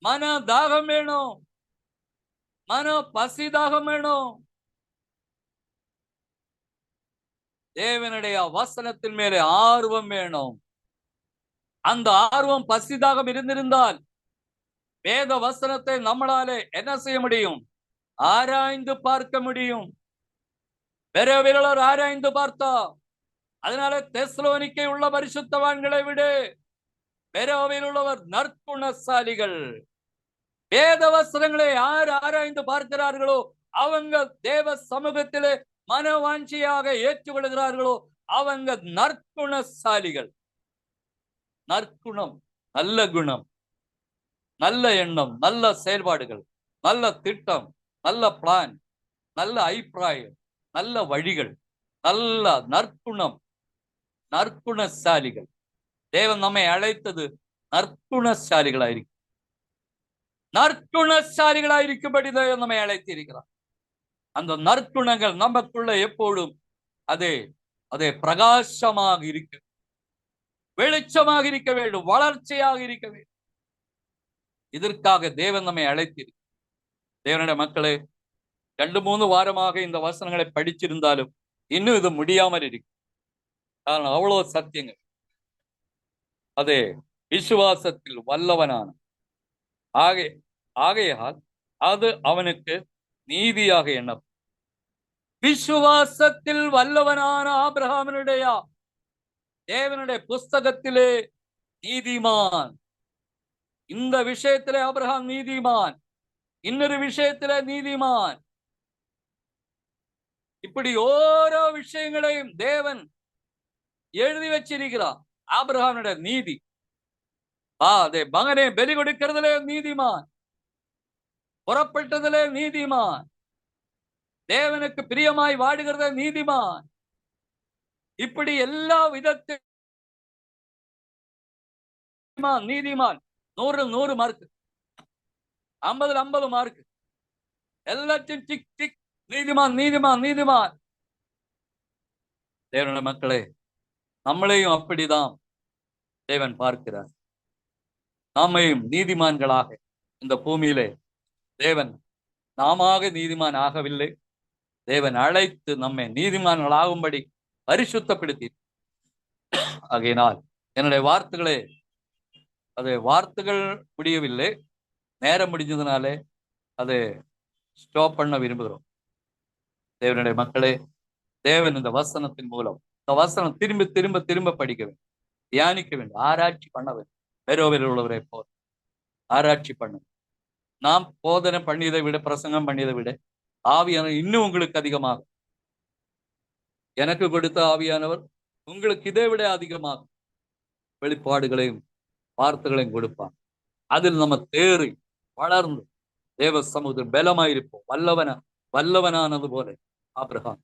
மன தாகம் வேணும், மன பசி தாகம் வேணும். தேவனுடைய வசனத்தின் மேலே ஆர்வம் வேணும். அந்த ஆர்வம் பசிதாகம் இருந்திருந்தால் வேத வசனத்தை நம்மளாலே என்ன செய்ய முடியும்? ஆராய்ந்து பார்க்க முடியும். பெரோவிலர் ஆராய்ந்து பார்த்தா. அதனால தெசலோனிக்கே உள்ள பரிசுத்தவான்களை விட பெரோவில் உள்ளவர் நற்குணசாலிகள். வேத வசனங்களை யார் ஆராய்ந்து பார்க்கிறார்களோ அவங்க தேவ சமூகத்திலே மனவாஞ்சியாக ஏற்றுக்கொள்கிறார்களோ அவங்க நற்குணசாலிகள். நற்குணம், நல்ல குணம், நல்ல எண்ணம், நல்ல செயல்பாடுகள், நல்ல திட்டம், நல்ல பிளான், நல்ல அபிப்பிராயம், நல்ல வழிகள், நல்ல நற்குணம், நற்குணசாலிகள். தேவன் நம்மை அழைத்தது நற்குணசாலிகளாயிருக்கும். நற்குணசாலிகளாயிருக்கும்படி தேவன் நம்மை அழைத்து இருக்கிறார். அந்த நற்குணங்கள் நமக்குள்ள எப்போதும் அதே அதே பிரகாசமாக இருக்க, வெளிச்சமாக இருக்க வேண்டும், வளர்ச்சியாக இருக்க வேண்டும். இதற்காக தேவன் நம்மை அழைத்திருக்கிறார். தேவனுடைய மக்களே, 2-3 வாரமாக இந்த வசனங்களை படிச்சிருந்தாலும் இன்னும் இது முடியாமல் இருக்கு. காரணம் அவ்வளவு சத்தியங்கள். அதே விசுவாசத்தில் வல்லவனான ஆகையால் அது அவனுக்கு நீதியாக எண்ணப்படும். விசுவாசத்தில் வல்லவனான ஆபிரகாமினுடைய தேவனுடைய புஸ்தகத்திலே நீதிமான். இந்த விஷயத்திலே ஆபிரகாம் நீதிமான், இன்னொரு விஷயத்திலே நீதிமான். இப்படி ஓரோ விஷயங்களையும் தேவன் எழுதி வச்சிருக்கிறார். ஆபிரகாமுடைய நீதி, அதே மகனை பலி கொடுக்கிறதுலே நீதிமான், புறப்பட்டதிலே நீதிமான், தேவனுக்கு பிரியமாய் வாடுகிறத நீதிமான். இப்படி எல்லா விதத்தில் நீதிமான். 100 மார்க், 50 மார்க், எல்லாத்தையும் டிக் டிக், நீதிமான் நீதிமான் நீதிமான். தேவனுடைய மக்களே, நம்மளையும் அப்படிதான் தேவன் பார்க்கிறார். நாமையும் நீதிமான்களாக இந்த பூமியிலே தேவன் நாமாக நீதிமான் ஆகவில்லை. தேவன் அழைத்து நம்மை நீதிமான்களாகும்படி பரிசுத்தப்படுத்தி. ஆகையினால் என்னுடைய வார்த்தைகளே, அது வார்த்தைகள் முடியவில்லை, நேரம் முடிஞ்சதுனாலே அதை ஸ்டாப் பண்ண விரும்புகிறோம். தேவனுடைய மக்களே, தேவன் இந்த வசனத்தின் மூலம் இந்த வசனம் திரும்ப திரும்ப திரும்ப படிக்க வேண்டும், தியானிக்க வேண்டும், ஆராய்ச்சி பண்ண வேண்டும். பெரோவில் உள்ளவரை போல ஆராய்ச்சி பண்ண. நாம் போதனை பண்ணியதை விட, பிரசங்கம் பண்ணியதை விட ஆவியானவர் இன்னும் உங்களுக்கு அதிகமாக, எனக்கு கொடுத்த ஆவியானவர் உங்களுக்கு இதை விட அதிகமாக வெளிப்பாடுகளையும் வார்த்தைகளையும் கொடுப்பான். அதில் நம்ம தேறி வளர்ந்து தேவ சமூகத்தில் பலமாயிருப்போம். வல்லவனானது போல ஆபிரகாம்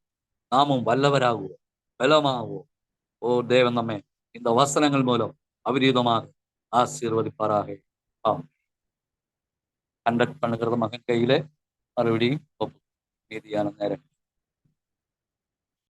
நாமும் வல்லவராகுவோம், பலமாகுவோம். ஓ தேவன் நம்மை இந்த வசனங்கள் மூலம் அபரீதமாக ஆசீர்வதிப்பாராக. கண்டக்ட் பண்ணுகிறது மகன் கையில மறுபடியும் மீதியான நேரம்